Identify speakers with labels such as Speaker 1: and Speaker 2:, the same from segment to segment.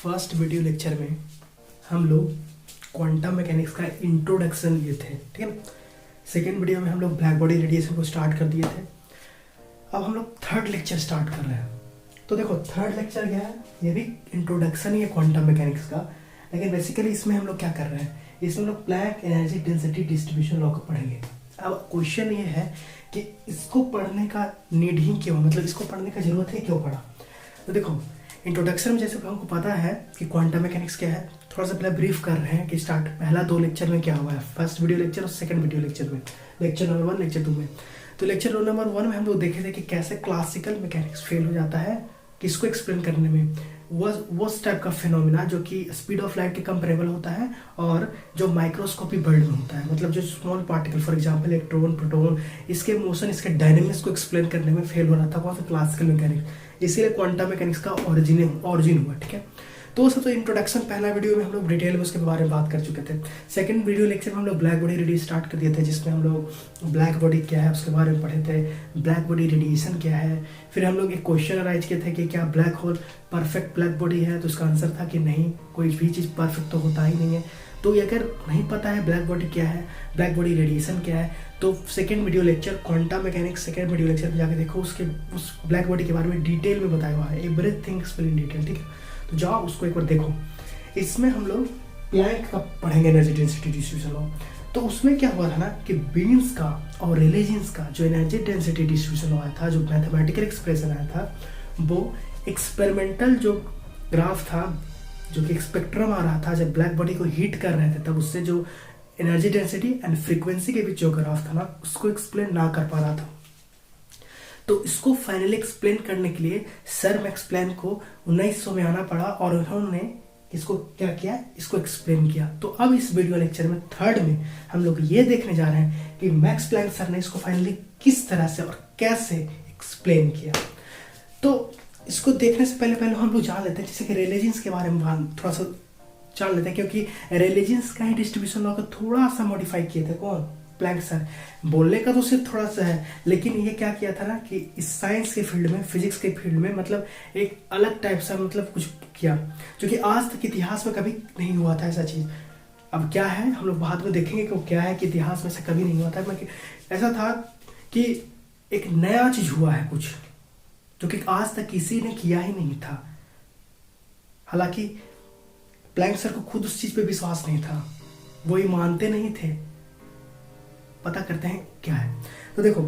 Speaker 1: First video lecture में हम लोग क्वांटम मैकेनिक्स का इंट्रोडक्शन लिए थे, ठीक है ना। सेकेंड वीडियो में हम लोग ब्लैक बॉडी रेडिएशन को स्टार्ट कर दिए थे। अब हम लोग थर्ड लेक्चर स्टार्ट कर रहे हैं। तो देखो थर्ड लेक्चर क्या है, ये भी इंट्रोडक्शन ही है क्वांटम मैकेनिक्स का, लेकिन बेसिकली इसमें हम लोग क्या कर रहे हैं, इसमें हम लोग Planck energy density distribution law को पढ़ेंगे। अब क्वेश्चन ये है कि इसको पढ़ने का नीड ही क्यों, मतलब इसको पढ़ने का जरूरत है क्यों पढ़ा। तो देखो इंट्रोडक्शन में जैसे हमको पता है कि क्वांटम मैकेनिक्स क्या है, थोड़ा सा पहले ब्रीफ कर रहे हैं कि स्टार्ट पहला दो लेक्चर में क्या हुआ है, फर्स्ट वीडियो लेक्चर और सेकंड वीडियो लेक्चर में, लेक्चर नंबर 1 लेक्चर 2 में। तो लेक्चर नंबर 1 में हम लोग देखे थे कि कैसे क्लासिकल मैकेनिक्स फेल हो जाता है किसको एक्सप्लेन करने में, वो टाइप का फिनोमिना जो कि स्पीड ऑफ लाइट के कंपेरेबल होता है और जो माइक्रोस्कोपिक वर्ल्ड में होता है, मतलब जो small particle for example electron proton, इसके मोशन इसके डायनेमिक्स को एक्सप्लेन करने में फेल हो रहा था कौन सा, क्लासिकल मैकेनिक्स। इसीलिए क्वांटम मैकेनिक्स का ऑरिजिन हुआ, ठीक है। तो सबसे इंट्रोडक्शन पहला वीडियो में हम लोग डिटेल में उसके बारे में बात कर चुके थे। सेकंड वीडियो लेक्चर में हम लोग ब्लैक बॉडी रेडिएशन स्टार्ट कर दिए थे, जिसमें हम लोग ब्लैक बॉडी क्या है उसके बारे में पढ़े थे, ब्लैक बॉडी रेडिएशन क्या है। फिर हम लोग एक क्वेश्चन अराइज किए थे कि क्या black hole perfect black body है, तो उसका आंसर था कि नहीं, कोई भी चीज़ परफेक्ट तो होता ही नहीं है। तो ये अगर नहीं पता है ब्लैक बॉडी क्या है, ब्लैक बॉडी रेडिएशन क्या है, तो second video lecture quantum mechanics second video lecture में जाके देखो, उस ब्लैक बॉडी के बारे में डिटेल में बताया हुआ है, एवरीथिंग एक्सप्लेन डिटेल, ठीक है। तो जाओ उसको एक बार देखो। इसमें हम लोग प्लैंक का पढ़ेंगे एनर्जी डेंसिटी डिस्ट्रीब्यूशन लॉ। तो उसमें क्या हुआ था ना कि बीन्स का और रेलेजिन्स का जो एनर्जी डेंसिटी डिस्ट्रीब्यूशन लॉ आया था, जो मैथमेटिकल एक्सप्रेशन आया था, वो एक्सपेरिमेंटल जो ग्राफ था, जो कि स्पेक्ट्रम आ रहा था जब ब्लैक बॉडी को हीट कर रहे थे, तब उससे जो एनर्जी डेंसिटी एंड फ्रीक्वेंसी के बीच जो ग्राफ था ना, उसको एक्सप्लेन ना कर पा रहा था। तो इसको फाइनली एक्सप्लेन करने के लिए सर मैक्स प्लैंक को 1900 में आना पड़ा और उन्होंने इसको क्या किया, इसको एक्सप्लेन किया। तो अब इस वीडियो लेक्चर में थर्ड में हम लोग ये देखने जा रहे हैं कि मैक्स प्लैंक सर ने इसको फाइनली किस तरह से और कैसे एक्सप्लेन किया। तो इसको देखने से पहले हम लोग जान लेते हैं जैसे कि रेलेजिन्स के बारे में थोड़ा सा जान लेते हैं, क्योंकि रेलेजिन्स का ही डिस्ट्रीब्यूशन लॉ को थोड़ा सा मॉडिफाई किए थे कौन, प्लैंक सर। बोलने का तो सिर्फ थोड़ा सा है, लेकिन ये क्या किया था ना कि इस साइंस के फील्ड में, फिजिक्स के फील्ड में, मतलब एक अलग टाइप सा मतलब कुछ किया जो कि आज तक इतिहास में कभी नहीं हुआ था ऐसा चीज। अब क्या है हम लोग बाद में देखेंगे कि वो क्या है, कि इतिहास में ऐसा कभी नहीं हुआ था। ऐसा था कि एक नया चीज हुआ है कुछ जो कि आज तक किसी ने किया ही नहीं था। हालांकि प्लैंक सर को खुद उस चीज पे विश्वास नहीं था, वो ये मानते नहीं थे। पता करते हैं क्या है। तो देखो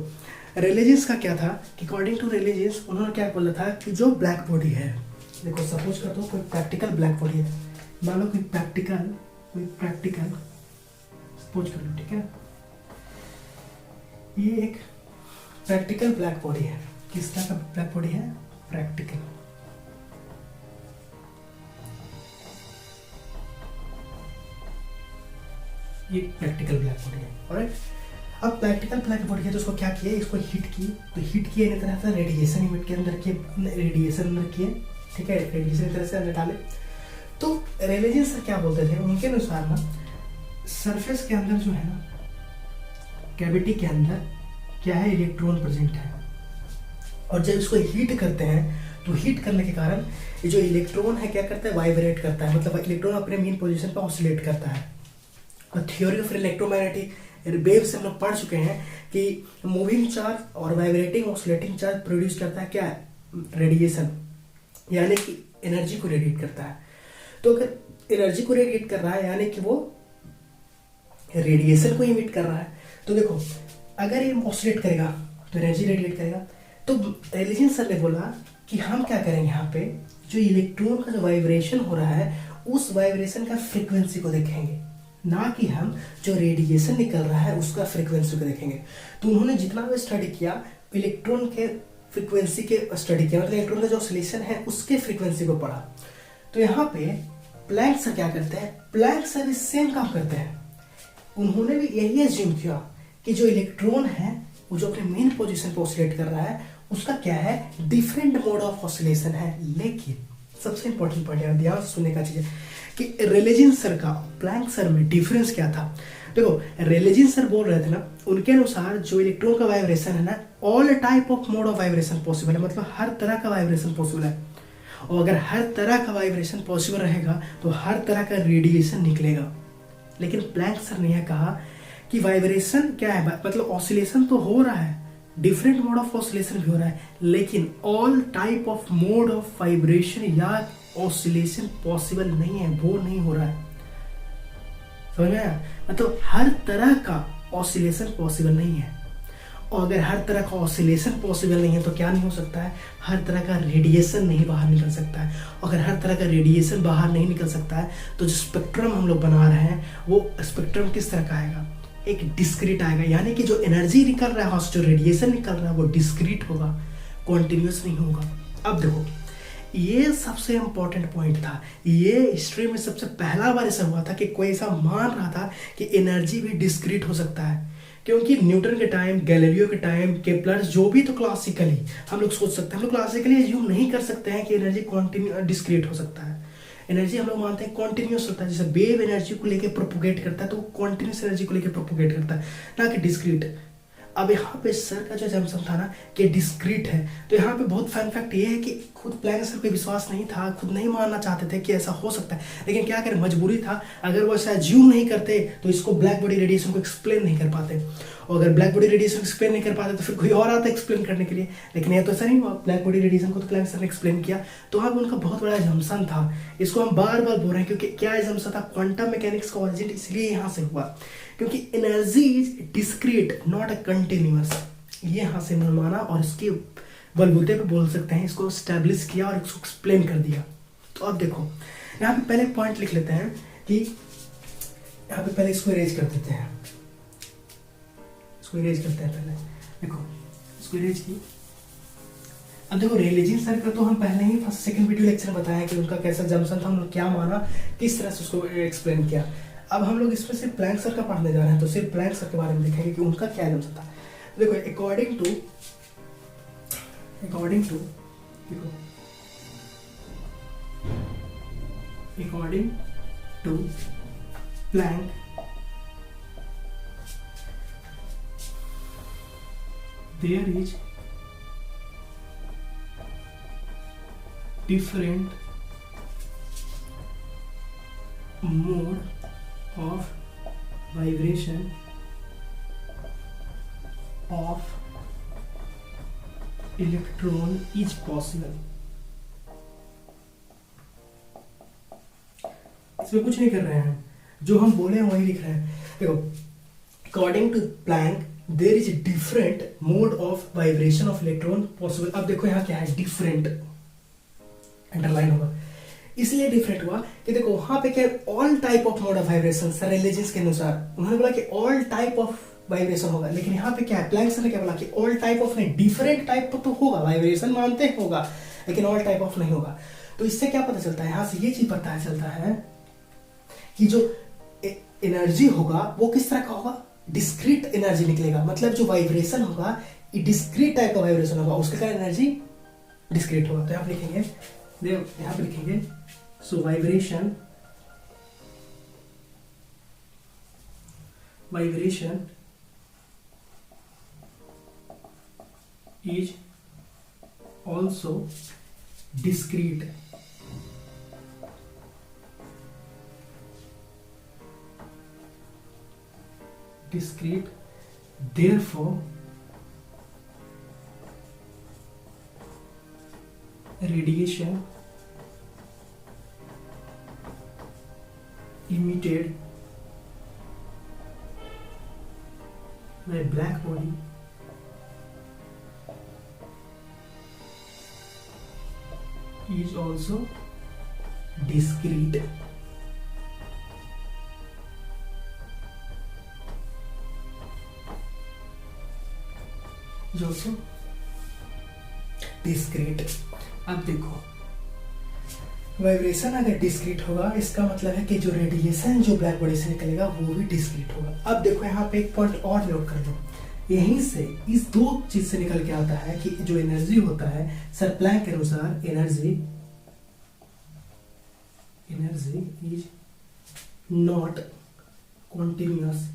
Speaker 1: रेलेजिन्स का क्या था कि अकॉर्डिंग टू रेलेजिन्स उन्होंने क्या बोला था कि जो ब्लैक बॉडी है, देखो सपोज करते हो कोई प्रैक्टिकल ब्लैक बॉडी है, मान लो कोई प्रैक्टिकल सपोज कर लो, ठीक है। ये एक प्रैक्टिकल ब्लैक बॉडी है। किस तरह का ब्लैक बॉडी है, प्रैक्टिकल। ये प्रैक्टिकल ब्लैक बॉडी है, ऑलराइट। अब प्रैक्टिकल ब्लैक बॉडी है तो उसको क्या किया, इसको हीट की, तो हीट किए इस तरह से रेडिएशन इमिट के अंदर किए, रेडिएशन अंदर किए, ठीक है, रेडिएशन इस तरह से अंदर डाले। तो रेलेजिन्स सर क्या बोलते थे, उनके अनुसार ना सरफेस के अंदर जो है ना, कैविटी के अंदर क्या है, इलेक्ट्रॉन प्रेजेंट है, और जब इसको हीट करते हैं तो हीट करने के कारण ये जो इलेक्ट्रॉन है क्या करता है, वाइब्रेट करता है, मतलब इलेक्ट्रॉन अपने मेन पोजीशन पर ऑसिलेट करता है। और थ्योरी ऑफ इलेक्ट्रोमैग्नेटिक वेव्स हम लोग पढ़ चुके हैं कि मूविंग चार्ज और वाइब्रेटिंग ऑसिलेटिंग चार्ज प्रोड्यूस करता है क्या, रेडिएशन, यानी कि एनर्जी को रेडिएट करता है। तो अगर एनर्जी को रेडिएट कर रहा है यानी कि वो रेडिएशन को इमिट कर रहा है। तो देखो अगर ये ऑसिलेट करेगा तो एनर्जी रेडिएट करेगा। तो रेलेजिन्स सर ने बोला कि हम क्या करेंगे, यहाँ पे जो इलेक्ट्रॉन का जो वाइब्रेशन हो रहा है उस वाइब्रेशन का फ्रीक्वेंसी को देखेंगे, ना कि हम जो रेडिएशन निकल रहा है उसका फ्रीक्वेंसी को देखेंगे। तो उन्होंने जितना भी स्टडी किया इलेक्ट्रॉन के फ्रीक्वेंसी के स्टडी किया, मतलब इलेक्ट्रॉन का जो ऑसिलेशन है उसके फ्रीक्वेंसी को पढ़ा। तो यहाँ पे प्लैंक सर क्या करते हैं, प्लैंक सर भी सेम काम करते हैं। उन्होंने भी यही एज्यूम किया कि जो इलेक्ट्रॉन है वो जो अपने मेन पोजिशन पर ऑसिलेट कर रहा है उसका क्या है, डिफरेंट मोड ऑफ ऑसिलेशन है। लेकिन सबसे इंपॉर्टेंट पॉइंट है, ध्यान सुनने का चीज है कि रेलेजिन्स सर का प्लैंक सर में डिफरेंस क्या था। देखो रेलेजिन्स सर बोल रहे थे ना, उनके अनुसार जो इलेक्ट्रॉन का वाइब्रेशन है ना, all type of mode of vibration possible है, मतलब हर तरह का वाइब्रेशन पॉसिबल है। और अगर हर तरह का वाइब्रेशन पॉसिबल रहेगा तो हर तरह का रेडिएशन निकलेगा। लेकिन प्लैंक सर ने यह कहा कि वाइब्रेशन क्या है, मतलब ऑसिलेशन तो हो रहा है, डिफरेंट मोड ऑफ ऑसिलेशन भी हो रहा है, लेकिन all type of mode of vibration या ऑसिलेशन पॉसिबल नहीं है, वो नहीं हो रहा है। समझ में आया? मतलब हर तरह का ऑसिलेशन पॉसिबल नहीं है। और अगर हर तरह का ऑसिलेशन पॉसिबल नहीं है तो क्या नहीं हो सकता है, हर तरह का रेडिएशन नहीं बाहर निकल सकता है। अगर हर तरह का रेडिएशन बाहर नहीं निकल सकता है तो जो स्पेक्ट्रम हम लोग बना रहे हैं वो स्पेक्ट्रम किस तरह का आएगा, एक डिस्क्रीट आएगा। यानी कि जो एनर्जी निकल रहा है, जो रेडिएशन निकल रहा है वो डिस्क्रीट होगा, कॉन्टिन्यूस नहीं होगा। अब देखो, ये सबसे इंपॉर्टेंट पॉइंट था। ये हिस्ट्री में सबसे पहला बार ऐसा हुआ था कि कोई ऐसा मान रहा था कि एनर्जी भी डिस्क्रीट हो सकता है। क्योंकि न्यूटन के टाइम, गैलीलियो के टाइम, केपलर, जो भी तो क्लासिकली हम लोग सोच सकते हैं, हम लोग क्लासिकली एज्यूम नहीं कर सकते हैं कि एनर्जी कॉन्टिन्यू डिस्क्रीट हो सकता है। एनर्जी हम लोग मानते हैं कॉन्टिन्यूस होता है। जैसे वेव एनर्जी को लेके प्रोपोगेट करता है तो वो कॉन्टिन्यूस एनर्जी को लेके प्रोपोगेट करता है, ना कि डिस्क्रीट। अब यहाँ पे सर का जो जम्पसन था ना कि डिस्क्रीट है, तो यहाँ पे बहुत फैन फैक्ट ये है कि खुद प्लैंक सर को विश्वास नहीं था, खुद नहीं मानना चाहते थे कि ऐसा हो सकता है, लेकिन क्या करें, मजबूरी था। अगर वो ऐसा एज्यूम नहीं करते तो इसको ब्लैक बॉडी रेडिएशन को एक्सप्लेन नहीं कर पाते, और अगर ब्लैक बॉडी रेडिएशन एक्सप्लेन नहीं कर पाते तो फिर कोई और आता एक्सप्लेन करने के लिए। लेकिन ये तो ऐसा नहीं हुआ, ब्लैक बॉडी रेडिएशन को तो प्लैंक सर ने एक्सप्लेन किया। तो वहाँ पे उनका बहुत बड़ा जम्पसन था। इसको हम बार बार बोल रहे हैं क्योंकि क्या जम्पसन था, क्वांटम मैकेनिक्स का ओरिजिन इसलिए यहाँ से हुआ क्योंकि energy is discrete not a continuous. ये यहाँ से माना और इसके बलबूते पे बोल सकते हैं, इसको स्टैब्लिश किया और इसको एक्सप्लेन कर दिया। तो अब देखो, यहाँ पे पहले पॉइंट लिख लेते हैं कि यहाँ पे पहले इसको इरेज कर देते हैं, इसको इरेज करते हैं पहले। देखो इसको इरेज की। अब देखो रेलिजियन सर का तो हम पहले ही फर्स्ट सेकंड वीडियो लेक्चर में बताया कि उनका कैसा जम्पसन था, हम लोग क्या माना, किस तरह से उसको एक्सप्लेन किया। अब हम लोग इसमें सिर्फ प्लैंक सर का पढ़ने जा रहे हैं, तो सिर्फ प्लैंक सर के बारे में देखेंगे कि उनका क्या जम्पसन था। देखो अकॉर्डिंग टू देखो according to Planck there is different mode of vibration of electron is possible। इसमें कुछ नहीं कर रहे हैं, जो हम बोले हैं वही लिख रहे हैं। देखो according to Planck there is different mode of vibration of electron possible. अब देखो यहाँ क्या है, डिफरेंट अंडरलाइन होगा, इसलिए डिफरेंट हुआ कि देखो वहां पे क्या, all type of mode of vibration sir religious के अनुसार उन्होंने बोला कि ऑल टाइप ऑफ वाइब्रेशन होगा। लेकिन यहाँ पे क्या है, प्लैंक सर ने क्या बोला कि ऑल टाइप ऑफ नहीं, डिफरेंट टाइप तो होगा, वाइब्रेशन मानते हैं होगा, लेकिन ऑल टाइप ऑफ नहीं होगा। तो इससे क्या पता चलता है, यहां से ये चीज पता चलता है कि जो एनर्जी होगा वो किस तरह का होगा, डिस्क्रीट एनर्जी निकलेगा। मतलब जो वाइब्रेशन होगा ये डिस्क्रीट टाइप का वाइब्रेशन होगा, उसके कारण एनर्जी डिस्क्रीट होगा। तो यहाँ पे लिखेंगे, यहाँ पे लिखेंगे सो vibration is also discrete। Therefore radiation emitted by black body is also discrete। is also discrete। अब देखो वाइब्रेशन अगर डिस्क्रीट होगा इसका मतलब है कि जो रेडिएशन जो ब्लैक बॉडी से निकलेगा वो भी डिस्क्रीट होगा। अब देखो यहाँ पे एक पॉइंट और नोट कर लो, यहीं से इस दो चीज से निकल के आता है कि जो एनर्जी होता है सर प्लैंक के अनुसार energy is not continuous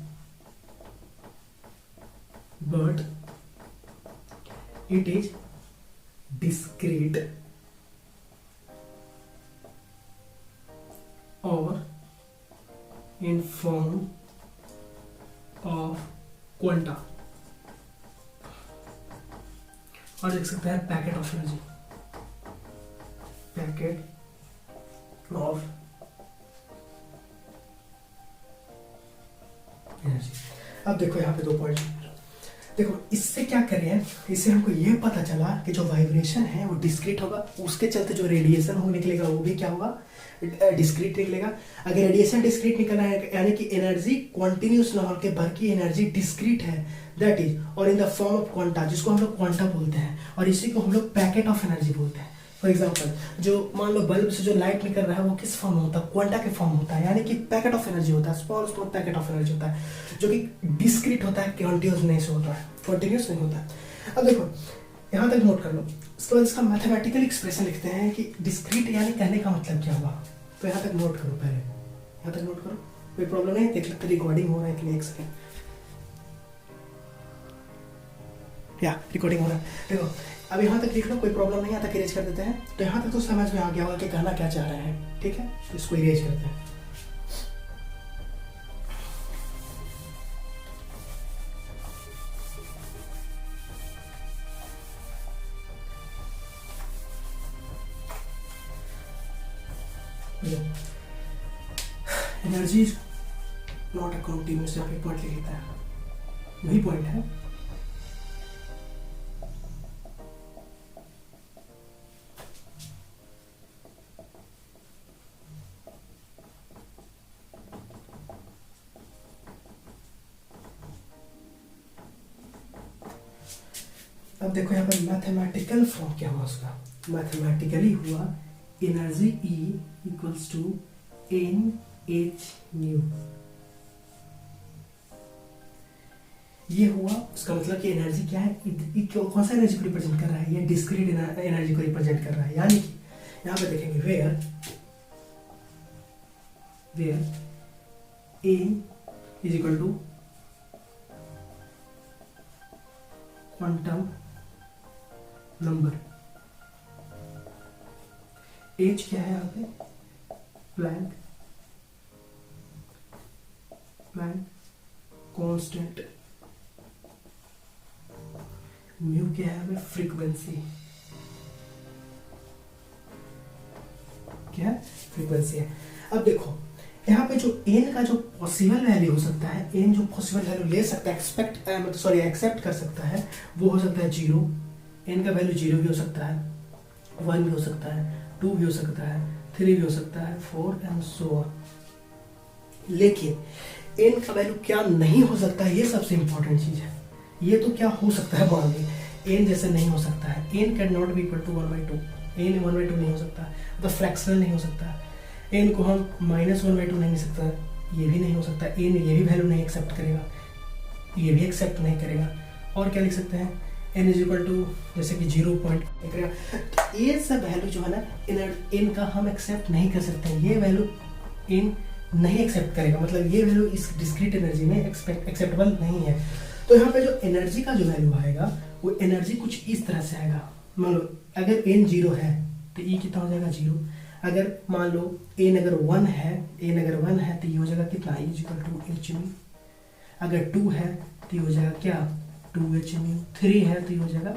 Speaker 1: but it is discrete. In form of quanta, और लिख सकते हैं packet of energy, packet of energy. अब देखो यहाँ पे दो पॉइंट, देखो इससे क्या कर रहे हैं, इससे हमको ये पता चला कि जो वाइब्रेशन है वो डिस्क्रीट होगा, उसके चलते जो रेडिएशन हो निकलेगा वो भी क्या होगा, डिस्क्रीट निकलेगा। अगर रेडिएशन डिस्क्रीट निकलना है यानी कि एनर्जी कॉन्टिन्यूस ना होकर बाकी एनर्जी डिस्क्रीट है, दैट इज, और in the form of quanta, जिसको हम लोग क्वांटा बोलते हैं, और इसी को हम लोग पैकेट ऑफ एनर्जी बोलते हैं। फॉर एग्जाम्पल, जो मान लो बल्ब से जो लाइट निकल रहा है वो किस फॉर्म में होता है, क्वांटा के फॉर्म होता है, यानी कि पैकेट ऑफ एनर्जी होता है, small small packet of energy होता है, जो कि डिस्क्रीट होता है, कॉन्टिन्यूस नहीं होता है, कॉन्टिन्यूस नहीं होता है। अब देखो यहाँ तक नोट कर लो, उसके बाद इसका मैथमेटिकल एक्सप्रेशन लिखते हैं कि डिस्क्रीट यानी कहने का मतलब क्या हुआ। तो यहाँ तक नोट करो, पहले यहाँ तक नोट करो, कोई प्रॉब्लम नहीं, देख लेते रिकॉर्डिंग हो रहा है कि नहीं, एक सेकेंड, या रिकॉर्डिंग हो रहा है। देखो अब यहाँ तक लिख लो, कोई प्रॉब्लम नहीं, यहाँ तक इरेज कर देते हैं। तो यहाँ तक तो समझ में आ गया होगा कि कहना क्या चाह रहे हैं, ठीक है, इसको इरेज करते हैं। एनर्जी नॉट अ कंटीन्यूअस, यहाँ पे पॉइंट लिख लेता है, वही पॉइंट है। अब देखो यहाँ पर मैथमेटिकल फॉर्म क्या हुआ उसका, मैथमेटिकली हुआ energy E equals to Nhν, ये हुआ। उसका मतलब कि एनर्जी क्या है, कौन सा एनर्जी को रिप्रेजेंट कर रहा है, ये डिस्क्रीट एनर्जी को रिप्रेजेंट कर रहा है, यानी कि यहाँ पे देखेंगे where n is equal to quantum number, H क्या है यहाँ पे, प्लैंक कांस्टेंट, म्यू क्या है हमें, फ्रीक्वेंसी, क्या है, फ्रीक्वेंसी है। अब देखो यहाँ पे जो n का जो पॉसिबल वैल्यू हो सकता है, n जो पॉसिबल वैल्यू ले सकता है, एक्सेप्ट कर सकता है, वो हो सकता है 0, n का वैल्यू 0 भी हो सकता है, 1 भी हो सकता है, 2 भी हो सकता है, 3 भी हो सकता है, 4 एंड सो ऑन। लेकिन n का वैल्यू क्या नहीं हो सकता है, ये सबसे इंपॉर्टेंट चीज है। ये तो क्या हो सकता है, मान लीजिए n जैसे नहीं हो सकता है, n can not be equal to 1/2, n 1/2 नहीं हो सकता, तो फ्रैक्शनल नहीं हो सकता, n को हम -1/2 नहीं सकता, ये भी नहीं हो सकता, n ये भी वैल्यू नहीं एक्सेप्ट करेगा, ये भी एक्सेप्ट नहीं करेगा। और क्या लिख सकते हैं, n इज इक्वल टू जैसे कि 0 पॉइंट करेगा। तो ये सब वैल्यू जो है ना n का हम एक्सेप्ट नहीं कर सकते हैं, ये वैल्यू n नहीं एक्सेप्ट करेगा, मतलब ये वैल्यू इस डिस्क्रीट एनर्जी में एक्सेप्टेबल नहीं है। तो यहाँ पे जो एनर्जी का जो वैल्यू आएगा वो एनर्जी कुछ इस तरह से आएगा, मान लो अगर n 0 है तो E कितना हो जाएगा 0, अगर मान लो n अगर 1 है तो ये हो जाएगा कितना, E इक्वल टू hν, अगर 2 है तो ये हो जाएगा क्या 2hν, 3 है तो ये हो जाएगा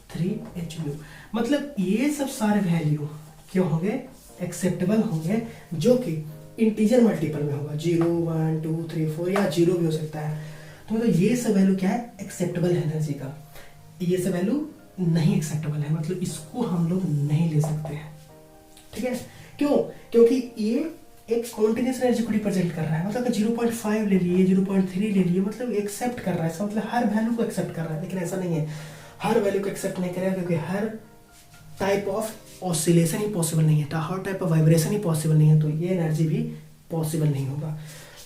Speaker 1: 3hν। मतलब ये सब सारे वैल्यू क्यों होंगे, एक्सेप्टेबल होंगे, जो कि इंटीजर मल्टीपल में होगा, 0 1 2 3 4 या 0 भी हो सकता है। तो मतलब ये सब वैल्यू क्या है, एक्सेप्टेबल है एनर्जी का, ये सब वैल्यू नहीं एक्सेप्टेबल है, मतलब इसको हम लोग नहीं ले सकते हैं, ठीक है। क्यों, क्योंकि ये एक कॉन्टिन्यूस एनर्जी को रिप्रेजेंट कर रहा है, मतलब 0.5 ले लिए, 0.3 ले लिए, मतलब एक्सेप्ट कर रहा है, इसका मतलब हर वैल्यू को एक्सेप्ट कर रहा है। लेकिन ऐसा नहीं है, हर वैल्यू को एक्सेप्ट नहीं करेगा, क्योंकि हर टाइप ऑफ ऑसिलेशन ही पॉसिबल नहीं है, हर टाइप ऑफ वाइब्रेशन ही पॉसिबल नहीं है, तो ये एनर्जी भी पॉसिबल नहीं होगा।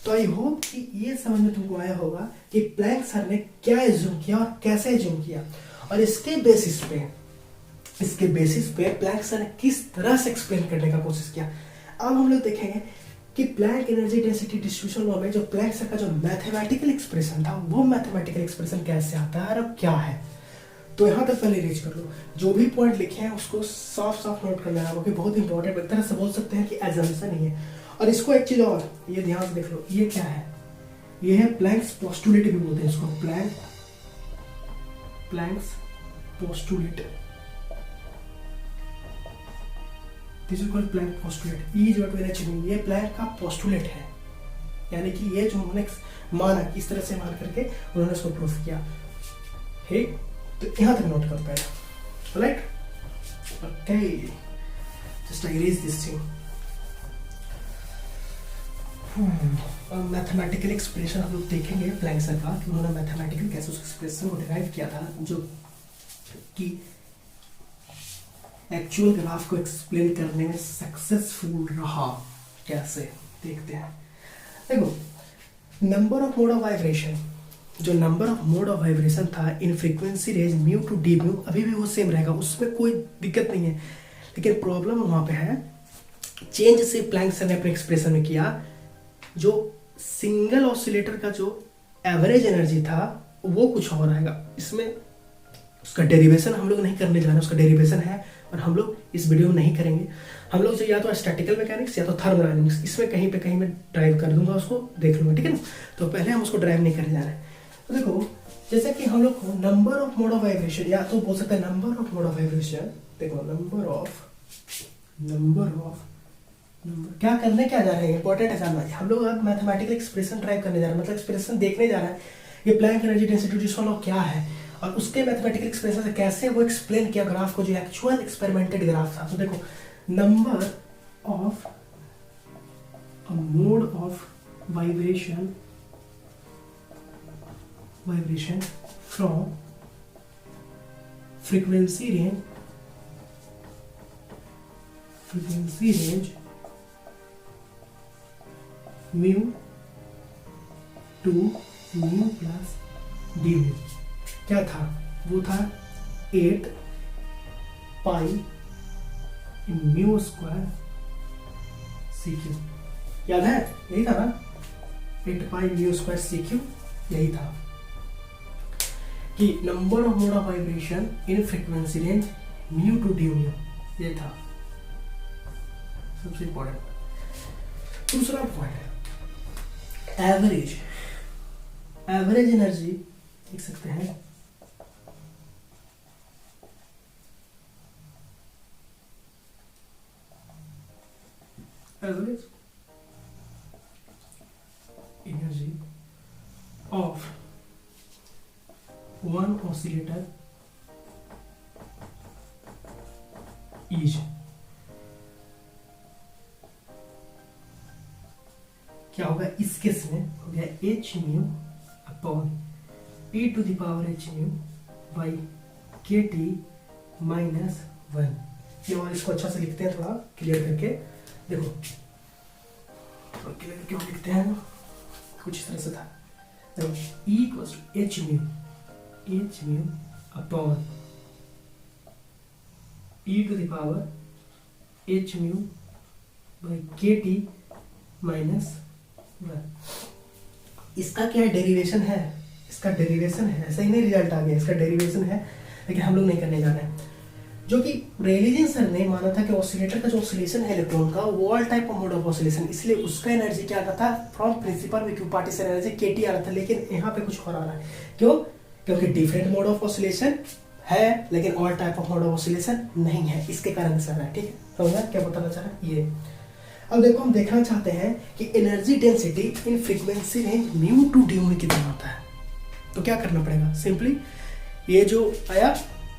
Speaker 1: तो आई होप कि ये समझ में तुमको आया होगा कि प्लैंक सर ने क्या एज्यूम किया और कैसे एज्यूम किया, और इसके बेसिस पे प्लैंक सर ने किस तरह से एक्सप्लेन करने का कोशिश किया। अब हम लोग देखेंगे कि Planck energy density distribution law में जो प्लैंक सर का जो मैथमेटिकल एक्सप्रेशन था, वो मैथमेटिकल एक्सप्रेशन कैसे आता है और अब क्या है। तो यहाँ तक पहले रीच कर लो, जो भी पॉइंट लिखे हैं उसको साफ साफ नोट कर लेना, क्योंकि बहुत इंपॉर्टेंट, एक तरह से बोल सकते हैं कि एजम्पशन ही है। और इसको एक चीज और ये ध्यान से देख लो, ये क्या है, ये है प्लैंक्स पोस्टुलेट भी बोलते हैं इसको, Planck's postulate, this is called Planck postulate. E is what we are, ये प्लैंक का पोस्टुलेट है, यानी कि ये जो उन्होंने माना, इस तरह से मान करके उन्होंने इसको प्रूफ किया। ठीक, तो यहाँ तक नोट कर पाएगा, right? Okay, just I erase this thing. Mathematical expression हम लोग देखेंगे प्लैंक सर का, कि उन्होंने मैथमेटिकल कैसे उस एक्सप्रेशन को डिराइव किया था, जो कि एक्चुअल ग्राफ को एक्सप्लेन करने में सक्सेसफुल रहा। कैसे, देखते हैं। देखो, number of mode of vibration, जो number of mode of vibration था in frequency range mu to D mu, अभी भी वो सेम रहेगा, उसमें कोई दिक्कत नहीं है। लेकिन प्रॉब्लम वहां पे है, चेंज से प्लैंक सर ने अपने एक्सप्रेशन में किया, जो सिंगल ऑसिलेटर का जो एवरेज एनर्जी था वो कुछ और आएगा। इसमें उसका डेरिवेशन हम लोग नहीं करने जा रहे हैं, उसका डेरिवेशन है और हम लोग इस वीडियो में नहीं करेंगे। हम लोग जो या तो स्टैटिकल मैकेनिक्स या तो थर्मोडायनेमिक्स, इसमें कहीं पे कहीं मैं ड्राइव कर दूंगा, उसको देख लूंगा, ठीक है ना? तो पहले हम उसको ड्राइव नहीं करने जा रहे हैं। तो देखो, जैसे कि हम लोग को number of mode of vibration, या तो बोल सकते हैं number of mode of vibration. देखो, नंबर ऑफ क्या करने क्या जा रहे हैं, इंपॉर्टेंट है जानना। हम लोग अब मैथमेटिकल एक्सप्रेशन ड्राइव करने जा रहे हैं, मतलब एक्सप्रेशन देखने जा रहे हैं, ये Planck energy density distribution law क्या है, और उसके मैथमेटिकल एक्सप्रेशन से कैसे वो एक्सप्लेन किया ग्राफ को, जो एक्चुअल एक्सपेरिमेंटेड ग्राफ था। तो देखो, number of mode of vibration from frequency range mu to mu plus D mu क्या था, वो था 8 पाई म्यू स्क्वायर सी क्यू। याद है, यही था ना, 8 पाई म्यू स्क्वायर सी क्यू, यही था कि number of mode of vibration in frequency range mu to D mu, ये था सबसे इंपॉर्टेंट। दूसरा पॉइंट है एवरेज एनर्जी, लिख सकते हैं average energy of one oscillator is, क्या होगा इस केस में, हो गया H mu upon E to the power H mu by K T minus 1। ये और इसको अच्छा से लिखते हैं, थोड़ा क्लियर करके देखो, थोड़ा क्लियर करके वो लिखते हैं, कुछ इस तरह से था। देखो, E equals to H mu upon E to the power H mu by K T minus 1। इसका क्या डेरिवेशन है, इसका डेरिवेशन है, ऐसा ही नहीं रिजल्ट आ गया, इसका डेरिवेशन है, लेकिन हम लोग नहीं करने जा रहे हैं। जो कि रेलिजन सर ने माना था कि ऑसिलेटर का जो ऑसिलेशन है इलेक्ट्रॉन का, वो all type of mode of oscillation, इसलिए उसका एनर्जी क्या आता था, फ्रॉम प्रिंसिपल इक्विपार्टीशन एनर्जी केटी आ रहा था। लेकिन यहाँ पे कुछ और आ रहा है, क्यों? क्योंकि डिफरेंट मोड ऑफ ऑसिलेशन है, लेकिन all type of mode of oscillation नहीं है, इसके कारण से है। ठीक है, समझना क्या बताना चाह रहा है ये। अब देखो, हम देखना चाहते हैं कि energy density in frequency range mu to D में कितना होता है। तो क्या करना पड़ेगा, सिंपली ये जो आया,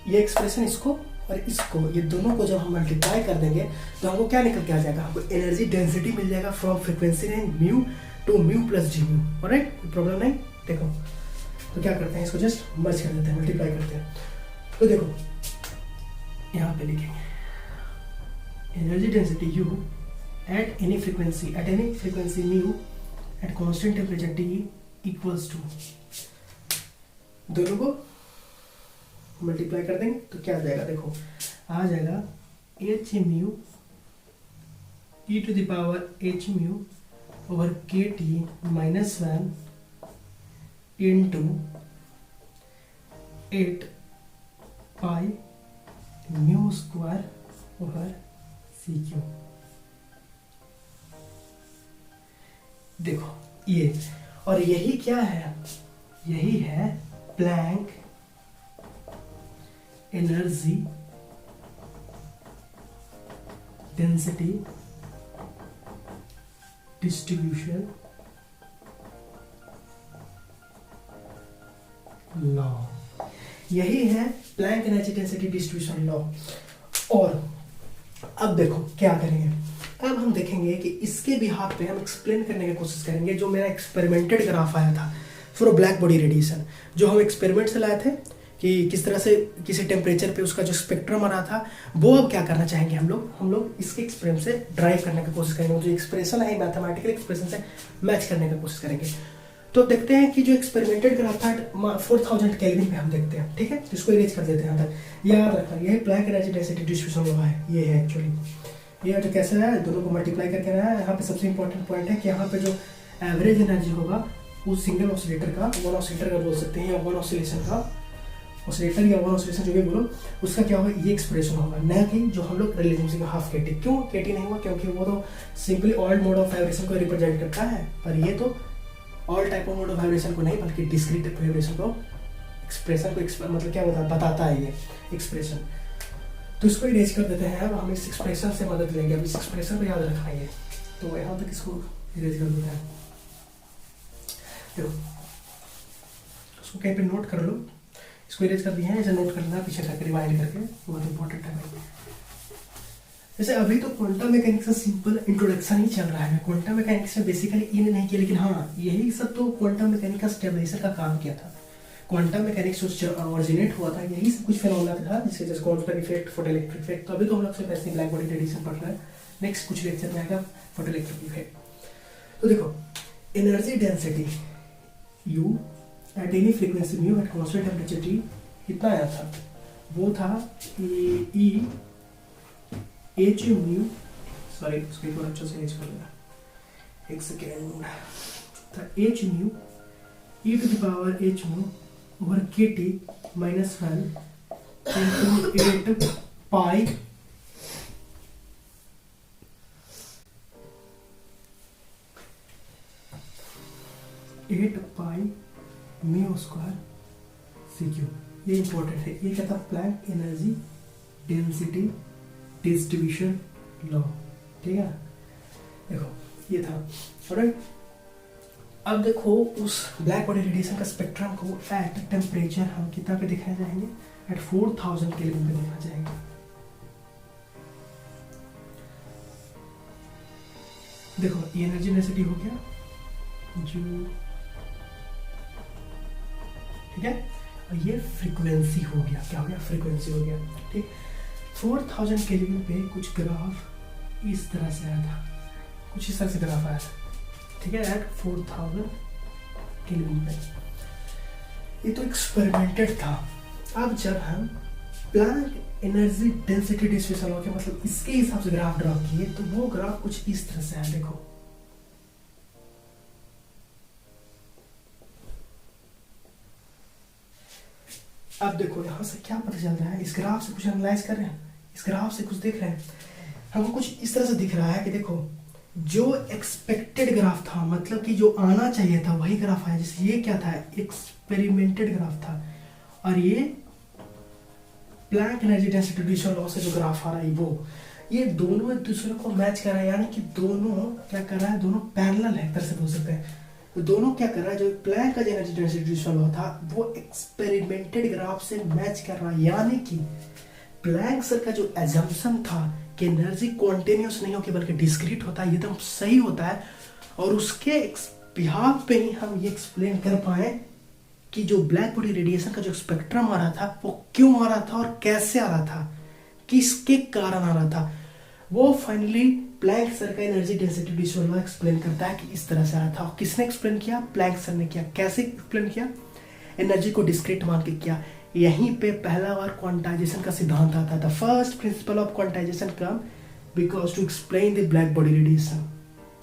Speaker 1: ये एक्सप्रेशन, इसको और इसको, ये दोनों को जब हम मल्टीप्लाई कर देंगे तो हमको क्या निकल के आ जाएगा, हमको एनर्जी डेंसिटी मिल जाएगा from frequency range mu to mu plus D mu. Alright, problem नहीं। देखो, तो क्या करते हैं, इसको जस्ट मर्ज कर देते हैं, मल्टीप्लाई करते हैं। तो देखो, यहाँ पे लिखेंगे energy density you at any frequency mu at constant temperature T equals to, दोनों को मल्टीप्लाई कर देंगे तो क्या आ जाएगा, देखो आ जाएगा h mu e to the power h mu over के T minus 1 into 8 pi mu square over सी क्यू। देखो ये, और यही क्या है, यही है Planck energy density distribution law, यही है Planck energy density distribution law. और अब देखो क्या करेंगे, अब हम देखेंगे कि इसके बिहाफ पे हम एक्सप्लेन करने की कोशिश करेंगे जो मेरा एक्सपेरिमेंटेड ग्राफ आया था फॉर ब्लैक बॉडी रेडिएशन, जो हम एक्सपेरिमेंट से लाए थे कि किस तरह से किसी टेम्परेचर पे उसका जो स्पेक्ट्रम आ रहा था, वो अब क्या करना चाहेंगे हम लोग इसके एक्सपेरिमेंट से ड्राइव करने की कोशिश करेंगे, जो एक्सप्रेशन है मैथमेटिकल एक्सप्रेशन से मैच करने की कोशिश करेंगे। तो देखते हैं कि जो एक्सपेरिमेंटेड ग्राफ था 4000 केल्विन पे हम देखते हैं, ठीक है, तो इसको इरेज कर देते हैं यहाँ तक। याद रखना ये Planck energy density distribution law है, ये है एक्चुअली, ये जो कैसे है दोनों को मल्टीप्लाई करके रहा है। यहाँ पे सबसे इंपॉर्टेंट पॉइंट है कि यहाँ पे जो एवरेज एनर्जी होगा उस सिंगल ऑसिलेटर का, वन ऑसिलेटर का बोल सकते हैं, या वन ऑसिलेशन का ऑसिलेटर या वन ऑसिलेशन जो भी बोलो, उसका क्या होगा, ये एक्सप्रेशन होगा, न कि जो हम लोग रिलेटिविटी का हाफ केटी। क्यों केटी नहीं हुआ, क्योंकि वो तो simply all mode of vibration को रिप्रेजेंट करता है, पर ये तो all type of mode of vibration को नहीं बल्कि डिस्क्रीट वाइब्रेशन को एक्सप्रेशन को मतलब क्या बताता है ये एक्सप्रेशन। तो इसको इरेज कर देते हैं। अब हम इस एक्सप्रेशन से मदद लेंगे, अब इस एक्सप्रेशन को याद रखना है, तो यहाँ तक इसको इरेज कर देते हैं। देखो उसको कहीं पे नोट कर लो, इसको इरेज कर दिए हैं, ऐसे नोट करना पीछे करके रिवाइंड करके, बहुत इंपॉर्टेंट है भाई। जैसे अभी तो क्वांटम मैकेनिक्स का सिंपल इंट्रोडक्शन ही चल रहा है, क्वांटम मैकेनिक्स में बेसिकली इन नहीं किया, लेकिन हाँ यही सब तो क्वांटम मैकेनिक्स का स्टेबलाइजर का काम किया था। क्वांटम मैकेनिक्स जो ओरिजिनेट हुआ था यही सब कुछ फिनोमेना था, जिसके जैसे क्वांटम इफेक्ट, फोटोइलेक्ट्रिक इफेक्ट। तो अभी तो हम लोग सिर्फ ऐसे ब्लैक बॉडी रेडिएशन पढ़ रहे हैं, नेक्स्ट कुछ लेक्चर में आएगा फोटोइलेक्ट्रिक इफेक्ट। तो देखो energy density U eight any frequency mu at constant temperature T कितना आया था, वो था E H म्यू, सॉरी उसको एक बार अच्छे से एच कर लेना, एक सेकेंड, था H mu e to the power H mu over KT minus 1 into 8 pi mu square CQ। ये इंपॉर्टेंट है, ये क्या था, Planck energy density distribution law, ठीक है। देखो ये था, ऑलराइट। अब देखो उस ब्लैक बॉडी रेडिएशन का स्पेक्ट्रम को एट टेम्परेचर हम कितना पे दिखाए जाएंगे, एट 4000 केल्विन पे दिखाए जाएंगे। देखो ये एनर्जी डेंसिटी हो गया जो, ठीक है, और ये फ्रीक्वेंसी हो गया, क्या हो गया, फ्रीक्वेंसी हो गया, ठीक। 4000 केल्विन पे कुछ ग्राफ इस तरह से आया था, कुछ इस तरह से ग्राफ आया था, ठीक है, एट 4000 केल्विन पे। ये तो एक्सपेरिमेंटेड था। अब जब हम Planck energy density distribution law के मतलब इसके हिसाब से ग्राफ ड्रॉ किए, तो वो ग्राफ कुछ इस तरह से आया, देखो अब देखो यहाँ से क्या पता चल रहा है, इस ग्राफ से कुछ एनालाइज कर रहे हैं, इस ग्राफ से कुछ देख रहे हैं, हमको कुछ इस तरह से दिख रहा है कि देखो जो एक्सपेक्टेड ग्राफ था, मतलब कि जो आना चाहिए था वही ग्राफ आया। जैसे ये क्या था, एक्सपेरिमेंटेड ग्राफ था, और ये Planck energy density distribution law से जो ग्राफ आ रहा है वो, ये दोनों एक दूसरे को मैच कर रहा है, यानी कि दोनों क्या कर रहा है, दोनों पैरेलल है, एक तरह से बोल सकते हैं। तो दोनों क्या कर रहा है, जो प्लैंक का एनर्जी डेंसिटी डिस्ट्रीब्यूशन लॉ था वो एक्सपेरिमेंटेड ग्राफ से मैच कर रहा है, यानी कि प्लैंक सर का जो एजम्पशन था कि एनर्जी कॉन्टिन्यूस नहीं होकर बल्कि डिस्क्रीट होता है, ये तो सही होता है। और उसके बिहाफ पे ही हम ये एक्सप्लेन कर पाए कि जो ब्लैक बॉडी रेडिएशन का जो स्पेक्ट्रम आ रहा था वो क्यों आ रहा था और कैसे आ रहा था, किसके कारण आ रहा था, वो फाइनली प्लैंक सर का energy density distribution law explain करता है कि इस तरह से आ रहा था। और किसने एक्सप्लेन किया, प्लैंक सर ने किया। कैसे एक्सप्लेन किया, एनर्जी को डिस्क्रीट मान के किया। यहीं पे पहला बार क्वांटाइजेशन का सिद्धांत आता था। First principle of quantization come because to explain the black body radiation,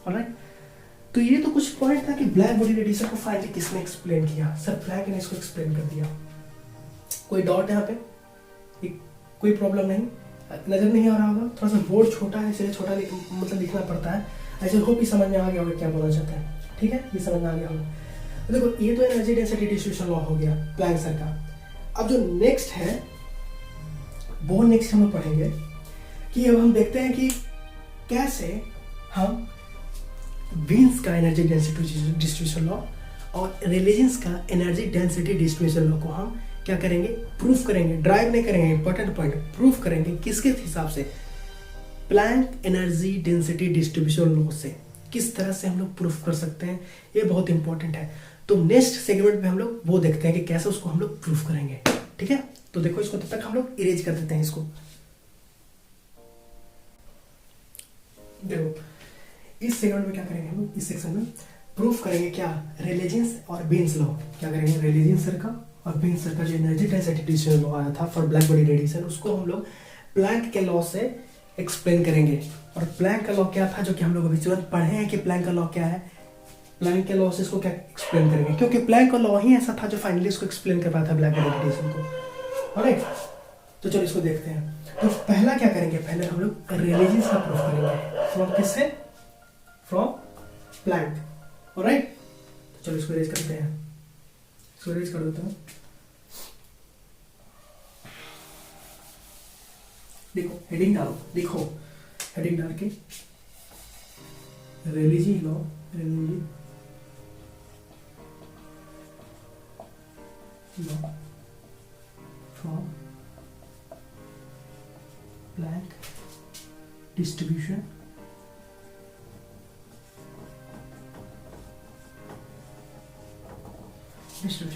Speaker 1: alright. तो ये तो कुछ पॉइंट था कि ब्लैक बॉडी रेडिएशन को फाइनली किसने एक्सप्लेन किया, सर प्लैंक ने इसको एक्सप्लेन कर दिया। कोई डाउट यहाँ पे, कोई प्रॉब्लम नहीं, नजर नहीं आ रहा होगा, थोड़ा सा बोर्ड छोटा है इसलिए छोटा मतलब लिखना पड़ता है। ऐसे होप ही समझ में आ गया होगा क्या बोलना चाहते हैं, ठीक है, ये समझ में आ गया होगा। तो देखो ये तो एनर्जी डेंसिटी डिस्ट्रीब्यूशन लॉ हो गया प्लैंक सर का। अब जो नेक्स्ट है वो नेक्स्ट हम लोग पढ़ेंगे कि अब हम देखते हैं कि कैसे हम वीन्स का एनर्जी डेंसिटी डिस्ट्रीब्यूशन लॉ और रेलेजेंस का एनर्जी डेंसिटी डिस्ट्रीब्यूशन लॉ को हम क्या करेंगे, प्रूफ करेंगे, ड्राइव नहीं करेंगे, इंपॉर्टेंट पॉइंट, प्रूफ करेंगे किसके हिसाब से, Planck energy density distribution law से किस तरह से हम लोग प्रूफ कर सकते हैं, ये बहुत इंपॉर्टेंट है। तो नेक्स्ट सेगमेंट में हम लोग वो देखते हैं कि कैसे उसको हम लोग प्रूफ करेंगे, ठीक है। तो देखो इसको तब तक हम लोग इरेज कर देते हैं इसको। देखो इस सेगमेंट में क्या करेंगे हम लोग, इस सेक्शन में प्रूफ करेंगे क्या, रेलेजेंस और बीन्स लॉ। क्या करेंगे, रेलेजेंस सर का और बीन्स सर का जो एनर्जी डेंसिटी डिस्ट्रीब्यूशन लॉ आया था फॉर ब्लैक बॉडी रेडिएशन, उसको हम लोग प्लैंक के लॉ से एक्सप्लेन करेंगे। और प्लैंक का लॉ क्या था, जो कि हम लोग अभी तुरंत पढ़े हैं कि प्लैंक का लॉ क्या है, प्लैंक के लॉ से इसको क्या एक्सप्लेन करेंगे, क्योंकि प्लैंक का लॉ ही ऐसा था जो फाइनली इसको एक्सप्लेन कर पाया था ब्लैक बॉडी रेडिएशन को। ऑलराइट, तो चलो इसको देखते हैं। तो पहला क्या करेंगे, पहले हम लोग रेलेजेंस का प्रूफ करेंगे फ्रॉम किससे, फ्रॉम प्लैंक। ऑलराइट, तो चलो इसको इरेज करते हैं, इसको इरेज कर देता हूँ। देखो हेडिंग डालो, देखो हेडिंग डाल के Rayleigh law, Rayleigh law from Planck distribution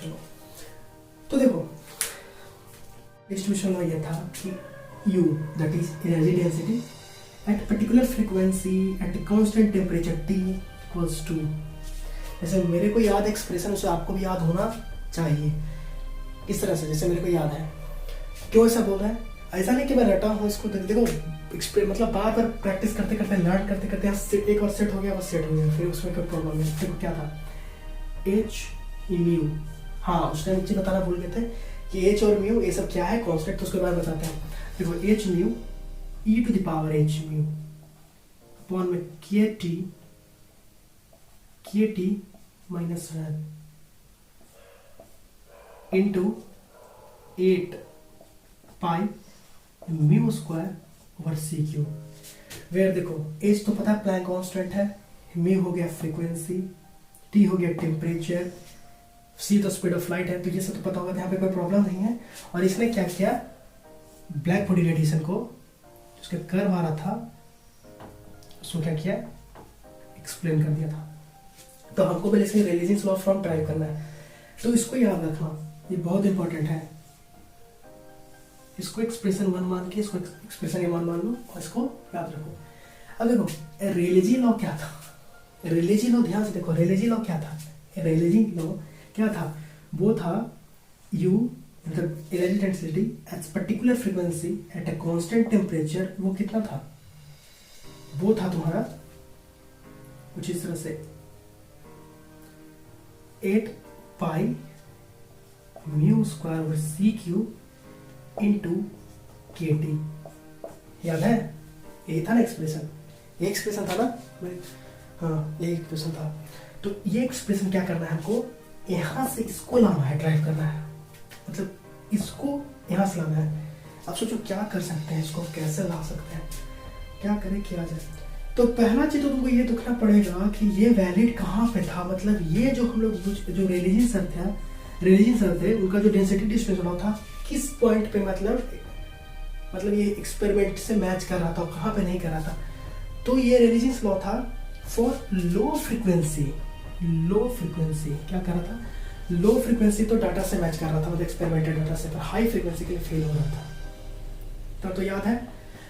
Speaker 1: law. तो देखो डिस्ट्रीब्यूशन लॉ ये था कि U, that is energy density at particular frequency at a constant temperature T equals to, जैसे मेरे को याद एक्सप्रेशन उसे आपको भी याद होना चाहिए। किस तरह से, जैसे मेरे को याद है, क्यों ऐसा बोल रहा है, ऐसा नहीं कि मैं रटा हूँ इसको, देखो मतलब बार बार प्रैक्टिस करते करते, लर्न करते करते एक बार सेट हो गया, बस सेट हो गया, फिर उसमें कोई प्रॉब्लम नहीं। देखो क्या था, H म्यू, हाँ उस टाइम मुझे बताना भूल गए थे कि H और म्यू ये सब क्या है कॉन्स्टेंट, तो उसके बाद बताते हैं। देखो H mu e to the power H mu upon में K T minus 1 into 8 pi mu square over C Q, where देखो H तो पता है प्लैंक कांस्टेंट है, म्यू हो गया फ्रीक्वेंसी, टी हो गया टेम्परेचर, सी तो स्पीड ऑफ लाइट है, तो ये सब तो पता होगा, यहाँ पे कोई प्रॉब्लम नहीं है। और इसने क्या किया, ब्लैक बॉडी रेडिएशन को उसके कर्व आ रहा था उसको क्या किया, एक्सप्लेन कर दिया था। तो हमको पहले से रेलेजेंस लॉ फ्रॉम ड्राइव करना है, तो इसको याद रखना, ये बहुत इंपॉर्टेंट है। इसको एक्सप्रेशन 1 मान के, इसको एक्सप्रेशन 1 मान लो और इसको याद रखो। अब देखो रेलेजी लॉ क्या था, रेलेजी लॉ ध्यान से देखो, रेलेजी लॉ क्या था, रेलेजी लॉ क्या था, वो था U मतलब energy density at particular frequency at a constant temperature, वो कितना था, वो था तुम्हारा कुछ इस तरह से 8 pi mu square over C Q into K T, याद है, ये था ना एक्सप्रेशन, ये एक्सप्रेशन था ना, हाँ ये एक्सप्रेशन था। तो ये एक्सप्रेशन क्या करना है हमको, यहां से इसको लाना है, ड्राइव करना है, मतलब इसको यहां से लाना है। अब सोचो क्या कर सकते हैं, इसको कैसे ला सकते हैं, क्या करें, किया जाए। तो पहला चीज तो तुमको ये देखना पड़ेगा कि ये वैलिड कहाँ पे था, मतलब ये जो हम लोग जो रेलिजन सर थे उनका जो डेंसिटी डिस्ट्रीब्यूशन था किस पॉइंट पे, मतलब ये एक्सपेरिमेंट से मैच कर रहा था, कहाँ पे नहीं कर रहा था। तो ये रेलिजन लॉ था फॉर लो फ्रीक्वेंसी, क्या कर रहा था, लो फ्रीक्वेंसी तो डाटा से मैच कर रहा था, मतलब एक्सपेरिमेंटल डाटा से, पर हाई फ्रीक्वेंसी के लिए फेल हो रहा था। तो याद है,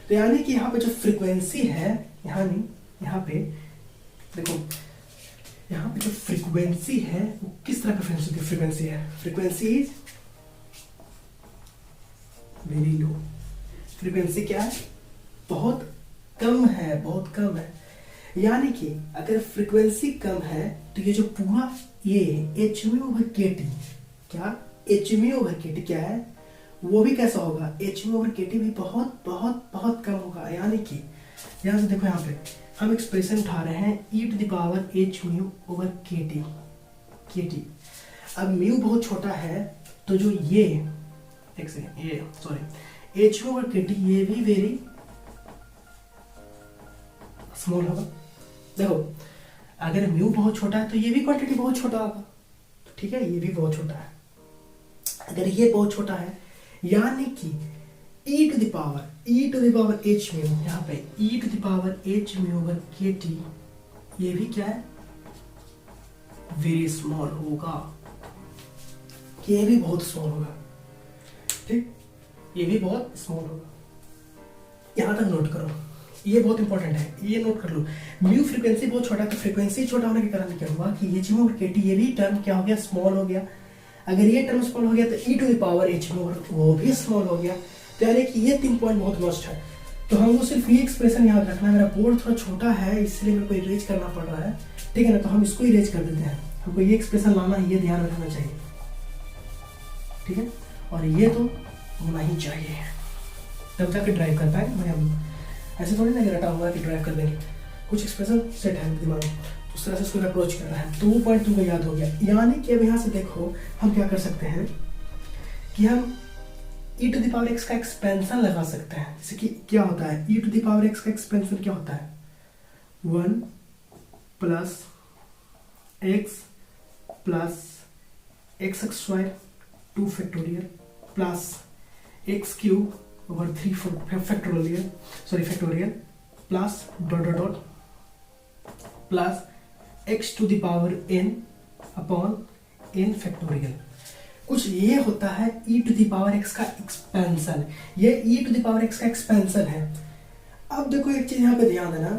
Speaker 1: तो यानी कि यहाँ पे जो फ्रीक्वेंसी है, यहाँ पे देखो, यहाँ पे जो फ्रीक्वेंसी है वो किस तरह का फ्रीक्वेंसी है, frequency is very low, frequency क्या है, बहुत कम है, बहुत कम है। यानी कि अगर फ्रीक्वेंसी कम है तो ये जो पूरा ये एच म्यू ओवर के टी, क्या एच म्यू ओवर के टी क्या है, वो भी कैसा होगा, एच म्यू ओवर के टी भी बहुत बहुत बहुत कम होगा। यानी कि यहाँ से देखो, यहाँ पे हम एक्सप्रेशन उठा रहे हैं e to the power h mu over kt। अब म्यू बहुत छोटा है तो जो ये एक सेकेंड, ये sorry h mu over kt ये भी वेरी स्मॉल होगा। देखो अगर म्यू बहुत छोटा है तो ये भी क्वांटिटी बहुत छोटा होगा, ठीक है, ये भी बहुत छोटा है। अगर ये बहुत छोटा है यानी कि e to the power h mu, यहाँ पे e to the power h mu over kt ये भी क्या है, वेरी स्मॉल होगा, ये भी बहुत स्मॉल होगा, ठीक, ये भी बहुत स्मॉल होगा। यहां तक नोट करो, ये बहुत इंपॉर्टेंट है, ये नोट कर लो। म्यू फ्रीक्वेंसी बहुत छोटा है तो फ्रीक्वेंसी छोटा होने के कारण क्या हुआ कि h म्यू और kt ये भी टर्म क्या हो गया, स्मॉल हो गया। अगर ये टर्म स्मॉल हो गया तो e to the power h mu वो भी स्मॉल हो गया। तो यानी कि ये 3 पॉइंट बहुत मस्ट है। तो हमको सिर्फ ये एक्सप्रेशन याद रखना है। मेरा बोर्ड थोड़ा छोटा है इसलिए मेरे को इरेज करना पड़ रहा है, ठीक है ना, तो हम इसको इरेज कर देते हैं। हमको ये एक्सप्रेशन लाना है, ये ध्यान रखना चाहिए, ठीक है, और ये तो होना ही चाहिए तब जाके ड्राइव कर पाएंगे भाई। हम ऐसे थोड़ी ना रटा हुआ कि ड्राइव कर देंगे, कुछ एक्सप्रेशन सेट है दिमाग में, उस तरह से उसको अप्रोच कर रहा है। तो वो पॉइंट तुमको याद हो गया। यानी कि अब यहाँ से देखो हम क्या कर सकते हैं कि हम e to the power x का एक्सपेंशन लगा सकते हैं। जैसे कि क्या होता है, e to the power x का एक्सपेंशन क्या होता है, 1 plus x square 2 factorial plus x cube over 3 factorial plus dot dot dot plus x to the power n upon n factorial. कुछ ये होता है e to the power x का expansion, ये e to the power x का expansion है। अब देखो एक चीज यहाँ पे ध्यान देना,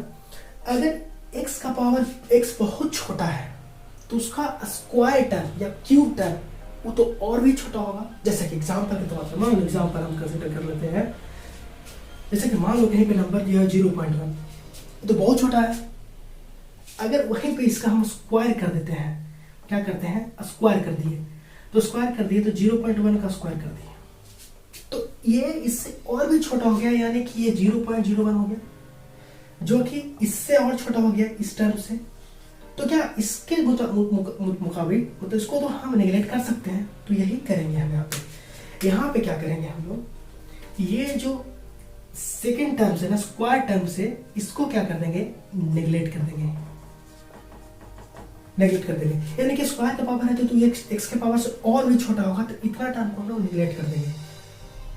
Speaker 1: अगर x का पावर x बहुत छोटा है तो उसका स्क्वायर टर्म या क्यूब टर्म वो तो और भी छोटा होगा। जैसे कि एग्जांपल के तौर पर मान लो, एग्जांपल हम कंसीडर कर लेते हैं, जैसे कि मान लो कहीं पे नंबर दिया है 0.1 तो बहुत छोटा है। अगर वहीं पे इसका हम स्क्वायर कर देते हैं, क्या करते हैं, स्क्वायर कर दिए, तो स्क्वायर कर दिए तो 0.1 का स्क्वायर कर दिए तो ये इससे और भी छोटा हो गया, यानी कि ये 0.01 हो गया, जो कि इससे और छोटा हो गया इस टर्म से। तो क्या इसके मुकाबिल मतलब इसको तो हम नेगलेक्ट कर सकते हैं, तो यही करेंगे हम यहाँ पे क्या करेंगे हम लोग, ये जो सेकेंड टर्म से ना स्क्वायर टर्म से इसको क्या कर देंगे, नेगलेक्ट कर देंगे, यानी कि स्क्वायर का पावर है तो x के पावर से और भी छोटा होगा, तो इतना टर्म को हम लोग नेगलेक्ट कर देंगे,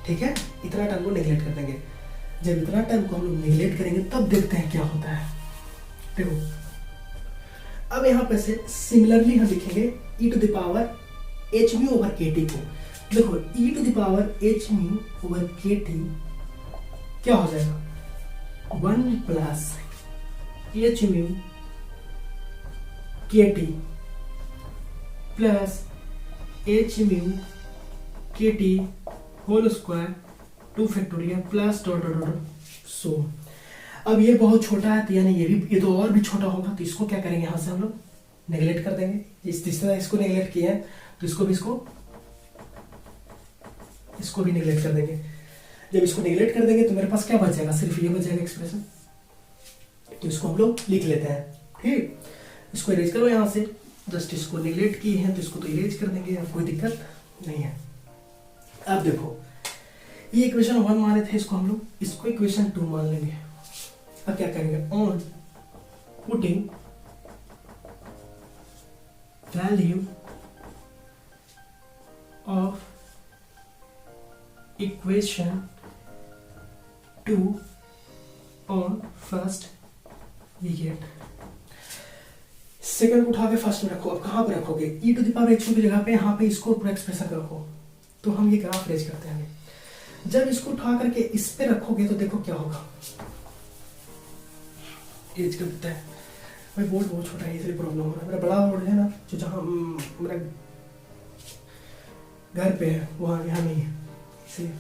Speaker 1: ठीक है, इतना टर्म को नेगलेक्ट कर देंगे। जब इतना टर्म को हम लोग नेगलेक्ट करेंगे तब देखते हैं क्या होता है। देखो अब यहाँ पे से सिमिलरली हम लिखेंगे e to the power h mu over kt को। देखो e to the power h mu over kt क्या हो जाएगा, 1 plus h mu kt plus h mu kt whole square 2 factorial plus dot dot dot so. अब ये बहुत छोटा है तो यानी ये तो और भी छोटा होगा, तो इसको क्या करेंगे, यहाँ से हम लोग नेगलेक्ट कर देंगे। इस तरह इसको नेगलेक्ट किया है तो इसको भी नेगलेक्ट कर देंगे। जब इसको नेगलेक्ट कर देंगे तो मेरे पास क्या बचेगा, सिर्फ ये बचेगा एक्सप्रेशन, तो इसको हम लोग लिख लेते हैं, ठीक। इसको इरेज करो यहाँ से, जस्ट इसको नेगलेक्ट किए हैं तो इसको तो इरेज कर देंगे, अब कोई दिक्कत नहीं है। अब देखो ये इक्वेशन 1 माने थे, इसको हम लोग इसको इक्वेशन 2 मान लेंगे। अब क्या करेंगे, on putting value of equation 2 on first we get. Second को उठा के फर्स्ट में रखो। अब कहां पे रखोगे, e to the power h की जगह पे यहाँ पे इसको पूरा एक्सप्रेशन रखो। तो हम ये ग्राफ रेज करते हैं। जब इसको उठा करके इस पे रखोगे तो देखो क्या होगा, एज करता है भाई, बोर्ड बहुत छोटा है इसलिए प्रॉब्लम हो रहा है। मेरा बड़ा बोर्ड है ना, जो जहाँ मेरा घर पे है वहाँ यहाँ नहीं है, इसलिए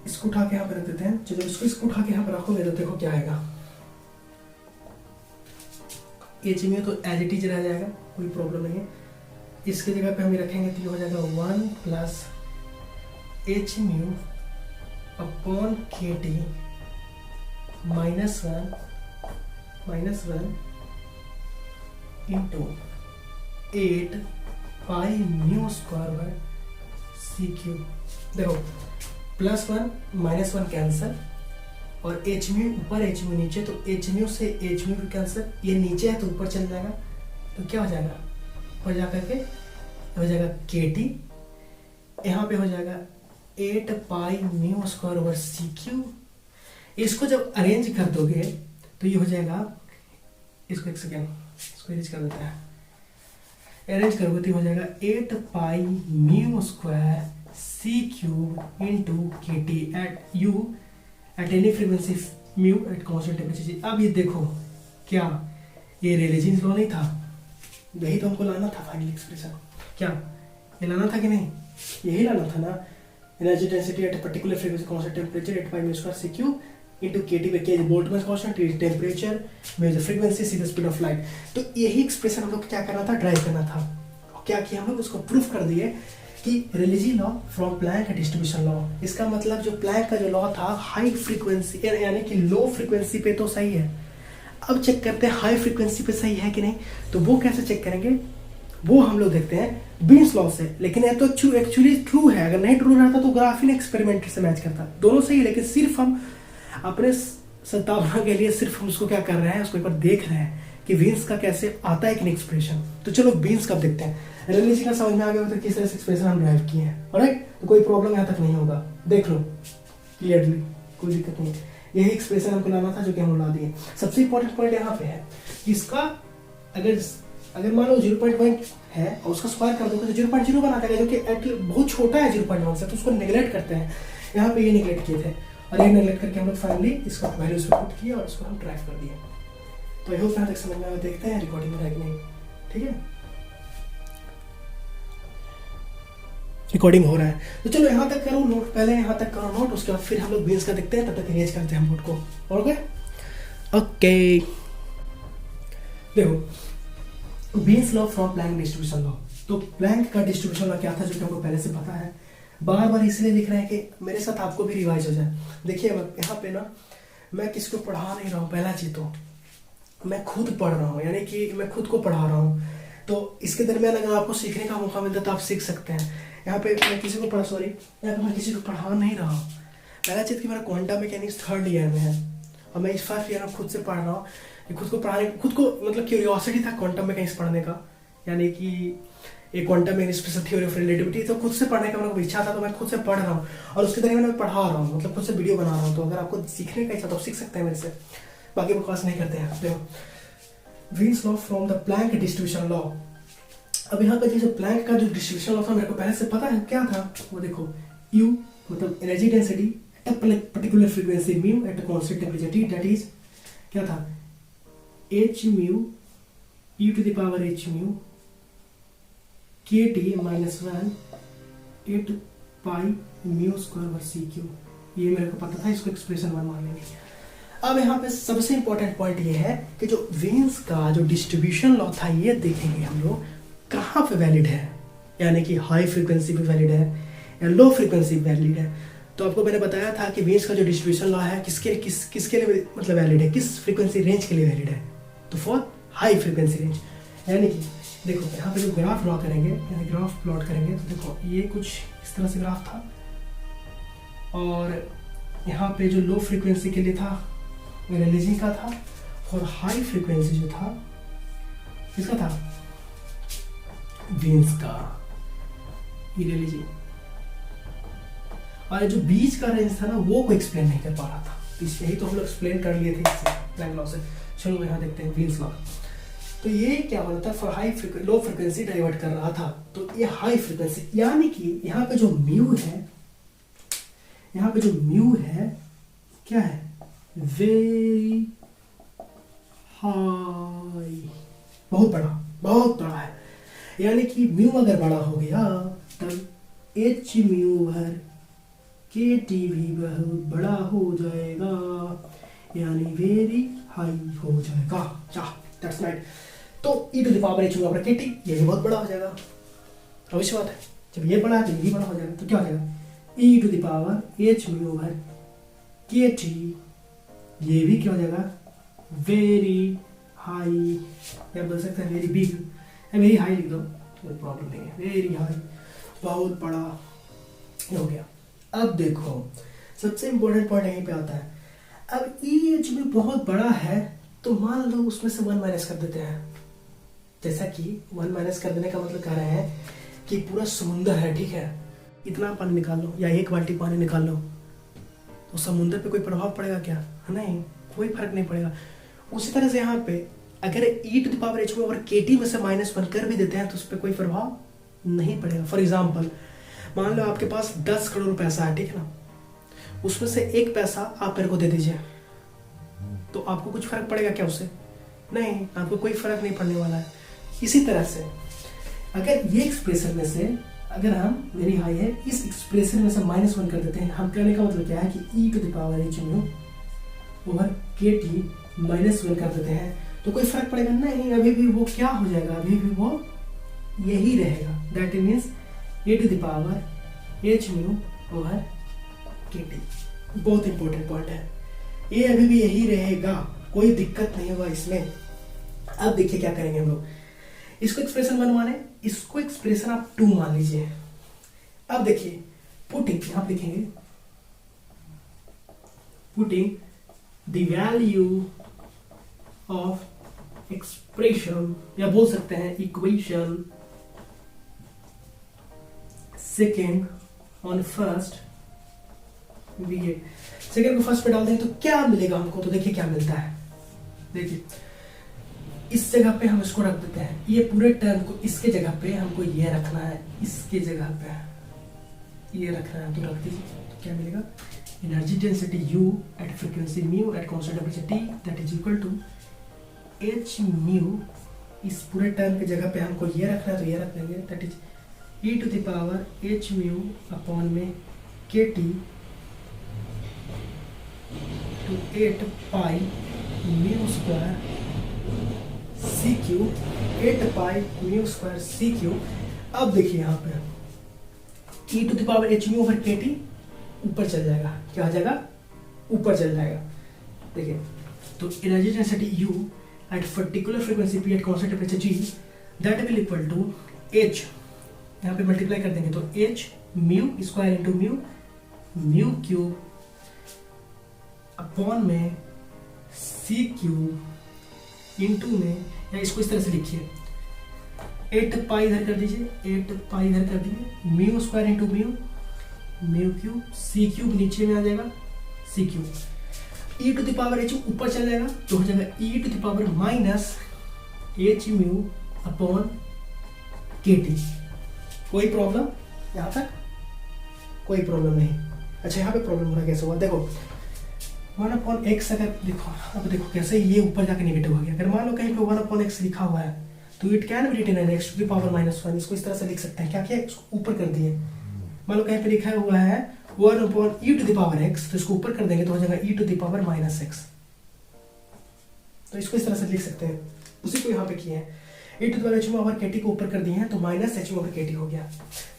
Speaker 1: इसको उठा के यहाँ पे रख देते हैं। जब इसको उठा के यहाँ पे रखोगे तो देखो क्या आएगा, एच में तो एज इट इज रह जाएगा, कोई प्रॉब्लम नहीं है। इसके जगह पे हम रखेंगे तो ये हो जाएगा 1 plus H mu upon K T -1 into 8 pi mu square by C cube. देखो +1 -1 कैंसिल और एच म्यू ऊपर एच म्यू नीचे, तो एच म्यू से एच म्यू भी कैंसिल, ये नीचे है तो ऊपर चल जाएगा, तो क्या हो जाएगा, हो जा करके हो जाएगा के टी, यहाँ पे हो जाएगा 8 पाई म्यू स्क्वायर ओवर सी क्यूब। इसको जब अरेंज कर दोगे तो ये हो जाएगा, इसको एक सेकेंड इसको अरेंज कर देते हैं, अरेंज करोगे तो हो जाएगा 8 pi mu square C cube into K T at U at any frequency mu at constant temperature. अब ये देखो क्या ये रेलेजीन लॉ नहीं था, यही तो हमको लाना था फाइनल एक्सप्रेशन, क्या ये लाना था कि नहीं, यही लाना था ना, energy density at particular frequency constant temperature 8 pi mu square C cube into K T पे के बोल्ट्जमैन कांस्टेंट, टेम्परेचर में frequency C the speed of light. तो यही एक्सप्रेशन हम लोग क्या करना था, ड्राइव करना था। क्या किया हम लोग, उसको प्रूफ कर दिए कि Rayleigh law from Planck distribution law. इसका मतलब जो प्लैंक का जो लॉ था हाई फ्रीक्वेंसी यानी कि लो फ्रीक्वेंसी पे तो सही है, अब चेक करते हैं हाई फ्रीक्वेंसी पे सही है कि नहीं। तो वो कैसे चेक करेंगे, वो हम लोग देखते हैं बीन्स लॉ से। लेकिन ये तो एक्चुअली ट्रू है, अगर नहीं ट्रू रहता तो ग्राफिन एक्सपेरिमेंट से मैच करता, दोनों सही है, लेकिन सिर्फ हम अपने सत्तावना के लिए सिर्फ हम उसको क्या कर रहे हैं, उसको एक बार देख रहे हैं कि बीन्स का कैसे आता है कि नहीं एक्सप्रेशन। तो चलो बीन्स का देखते हैं, रेलेजी का समझ में आ गया तो किस तरह से एक्सप्रेशन हम ड्राइव किए हैं, ऑलराइट। तो कोई प्रॉब्लम यहाँ तक नहीं होगा, देख लो क्लियरली, कोई दिक्कत नहीं है। यही एक्सप्रेशन हमको लाना था जो कि हम ला दिए। सबसे इंपॉर्टेंट पॉइंट यहाँ पे है, इसका अगर मान लो 0.1 है और उसका स्क्वायर कर दोगे तो 0.0 बना देगा, जो कि बहुत छोटा है 0.1 से, तो उसको नेग्लेक्ट करते हैं। यहाँ पे ये नेग्लेक्ट किए थे और ये नेग्लेक्ट करके हम लोग फाइनली इसका वैल्यूज पे पुट किए और इसको हम ड्राइव कर दिए। तो आई होप यहाँ तक समझ में आया, देखते हैं रिकॉर्डिंग में है कि नहीं, ठीक है। रिकॉर्डिंग हो रहा है तो चलो यहाँ तक करो नोट, पहले यहाँ तक करो नोट, उसके बाद फिर हम लोग बीन्स का देखते हैं, तब तक अरेंज करते हैं बोर्ड को, ओके ओके। देखो Wien's law from Planck distribution law. तो प्लैंक का डिस्ट्रीब्यूशन लॉ क्या था, जो कि हमको पहले से पता है, बार बार इसलिए लिख रहे हैं कि मेरे साथ आपको भी रिवाइज हो जाए। देखिए यहाँ पे ना मैं किसको पढ़ा नहीं रहा हूँ, पहला चीज तो मैं खुद पढ़ रहा हूँ, यानी कि मैं खुद को पढ़ा रहा हूँ। तो इसके दरमियान अगर आपको सीखने का मौका मिलता है तो आप सीख सकते हैं। यहाँ पे मैं किसी को यहाँ पे मैं किसी को पढ़ा नहीं रहा हूँ। पहला चीज़ कि मेरा क्वांटम मैकेनिक्स 3rd ईयर में है और मैं इस 1st ईयर में खुद से पढ़ रहा हूँ। खुद को पढ़ाने, खुद को मतलब क्यूरियोसिटी था क्वांटम मैकेनिक्स पढ़ने का, यानी कि एक quantum mechanics special theory of relativity, तो खुद से पढ़ने का मेरे को इच्छा था, तो मैं खुद से पढ़ रहा हूँ और उसके दरमियान मैं पढ़ा रहा हूँ, मतलब खुद से वीडियो बना रहा हूँ। तो अगर आपको सीखने का इच्छा तो सीख सकते हैं मेरे से, बाकी बकवास नहीं करते हैं। देखो Wien's law from the plank distribution law. अब यहाँ पे जो प्लैंक का जो डिस्ट्रीब्यूशन लॉ था मेरे को पहले से पता है, क्या था वो देखो, U मतलब energy density at particular frequency mu at constant temperature T, that is क्या था, h mu e to the power h mu kt -1 8 pi mu square over c cube. ये मेरे को पता था, इसको एक्सप्रेशन 1 मान लेंगे। अब यहाँ पे सबसे इंपॉर्टेंट पॉइंट ये है कि जो वीन्स का जो डिस्ट्रीब्यूशन लॉ था, ये देखेंगे हम लोग कहाँ पे वैलिड है, यानी कि हाई फ्रीक्वेंसी पे वैलिड है या लो फ्रीक्वेंसी पे वैलिड है। तो आपको मैंने बताया था कि वीन्स का जो डिस्ट्रीब्यूशन लॉ है किसके लिए मतलब वैलिड है, किस फ्रीक्वेंसी रेंज के लिए वैलिड है, तो फॉर हाई फ्रीक्वेंसी रेंज। यानी कि देखो यहाँ पे जो ग्राफ ड्रॉ करेंगे, यानी ग्राफ प्लॉट करेंगे, तो देखो ये कुछ इस तरह से ग्राफ था और यहाँ पे जो लो फ्रीक्वेंसी के लिए था रेलेजी का था, और हाई फ्रीक्वेंसी जो था किसका था, वीन्स का, रेलेजी। और जो बीच का रेंज था ना वो को एक्सप्लेन नहीं कर पा रहा था, तो यही तो हम लोग एक्सप्लेन कर लिए थे इससे प्लैंक लॉ से। चलो यहाँ देखते हैं वीन्स लॉ। तो ये क्या बोलता है, for high low frequency divert कर रहा था, तो ये हाई फ्रीक्वेंसी, यानी कि यहाँ पे जो म्यू है, यहाँ पे जो म्यू है क्या है, वेरी हाई, बहुत बड़ा है। यानी कि म्यू अगर बड़ा हो गया तब एच म्यू भर के टी भी बहुत बड़ा हो जाएगा, यानी वेरी हाई हो जाएगा। That's right. तो e to the power h बराबर के टी, ये भी बहुत बड़ा हो जाएगा, अवश्य बात है। जब ये बड़ा है तो ये भी बड़ा हो जाएगा, तो क्या हो जाएगा, e to the power h mu over के टी ये भी क्या हो जाएगा, वेरी हाई, या बोल सकते हैं वेरी बिग, या वेरी हाई लिख दो, कोई प्रॉब्लम नहीं है, वेरी हाई, बहुत बड़ा, ये हो गया। अब देखो सबसे इम्पोर्टेंट पॉइंट यहीं पे आता है, अब ई एच में बहुत बड़ा है तो मान लो उसमें से 1 माइनस कर देते हैं, जैसा कि 1 माइनस कर देने का मतलब कह रहे हैं कि पूरा समुंदर है, ठीक है, इतना पानी निकाल लो या 1 बाल्टी पानी निकाल लो, तो समुंदर पे कोई प्रभाव पड़ेगा क्या, नहीं, कोई फर्क नहीं पड़ेगा। उसी तरह से यहाँ पे अगर e to the power h में ओवर kt में से -1 कर भी देते हैं तो उस पर कोई प्रभाव नहीं पड़ेगा। फॉर एग्जाम्पल मान लो आपके पास 10 करोड़ पैसा है, ठीक है ना, उसमें से 1 पैसा आप मेरे को दे दीजिए, तो आपको कुछ फर्क पड़ेगा क्या उससे, नहीं, आपको कोई फर्क नहीं पड़ने वाला है। इसी तरह से अगर ये एक्सप्रेशन में से अगर हम वेरी हाई है, इस एक्सप्रेशन में से -1 कर देते हैं, हम कहने का मतलब क्या है कि e to the power h में ओवर kt -1 कर देते हैं तो कोई फर्क पड़ेगा नहीं, अभी भी वो क्या हो जाएगा, अभी भी वो यही रहेगा, that means e to the power h mu over kt। बहुत इंपॉर्टेंट पॉइंट है, ये अभी भी यही रहेगा, कोई दिक्कत नहीं होगा इसमें। अब देखिए क्या करेंगे हम लोग, इसको एक्सप्रेशन 1 माने, इसको एक्सप्रेशन आप 2 मान लीजिए। अब देखिए पुटिंग, आप लिखेंगे putting the value of expression, या बोल सकते हैं equation second on first, second को फर्स्ट पे डाल दें तो क्या मिलेगा हमको, तो देखिए क्या मिलता है, देखिए इस जगह पे हम इसको रख देते हैं, ये पूरे टर्म को इसके जगह पे हमको ये रखना है, इसके जगह पे ये रखना है, तो रख दीजिए, तो क्या मिलेगा, energy density U at frequency mu at constant temperature T that is equal to h mu, इस पूरे टर्म की जगह पे हमको ये रखना है तो ये रख देंगे, that is e to the power h mu upon में kt to 8 pi mu square C cube, 8 pi mu square C cube. अब देखिए यहाँ पे e to the power h mu over kt ऊपर चल जाएगा, क्या हो जाएगा, ऊपर चल जाएगा, देखिए तो energy density U at particular frequency P at constant temperature G that will equal to h, यहाँ पे मल्टीप्लाई कर देंगे तो h mu square into mu, mu cube upon में सी क्यूब इंटू में, या इसको इस तरह से लिखिए 8 पाई इधर कर दीजिए, 8 पाई इधर कर दीजिए, mu square into mu, mu cube, c cube नीचे में आ जाएगा, c cube, e to the power h ऊपर चल जाएगा तो हो जाएगा e टू द पावर minus h mu upon kt। कोई प्रॉब्लम यहाँ तक, कोई प्रॉब्लम नहीं। अच्छा यहाँ पे प्रॉब्लम हो रहा है, कैसे हुआ, देखो 1/x अगर देखो, अब देखो कैसे ये ऊपर जाकर नेगेटिव हो गया, अगर मान लो कहीं पे 1/x लिखा हुआ है तो it can be written as x to the power -1, इसको इस तरह से लिख सकते हैं, क्या किया, इसको ऊपर कर दिए, मान लो कहीं पे लिखा हुआ है 1/e to the power x, तो इसको ऊपर कर देंगे तो हो जाएगा e to the power -x, तो इसको इस तरह से लिख सकते हैं, उसी को यहाँ पे किए हैं, e to the power h में ओवर kt को ऊपर कर दिए हैं तो -h में ओवर kt हो गया,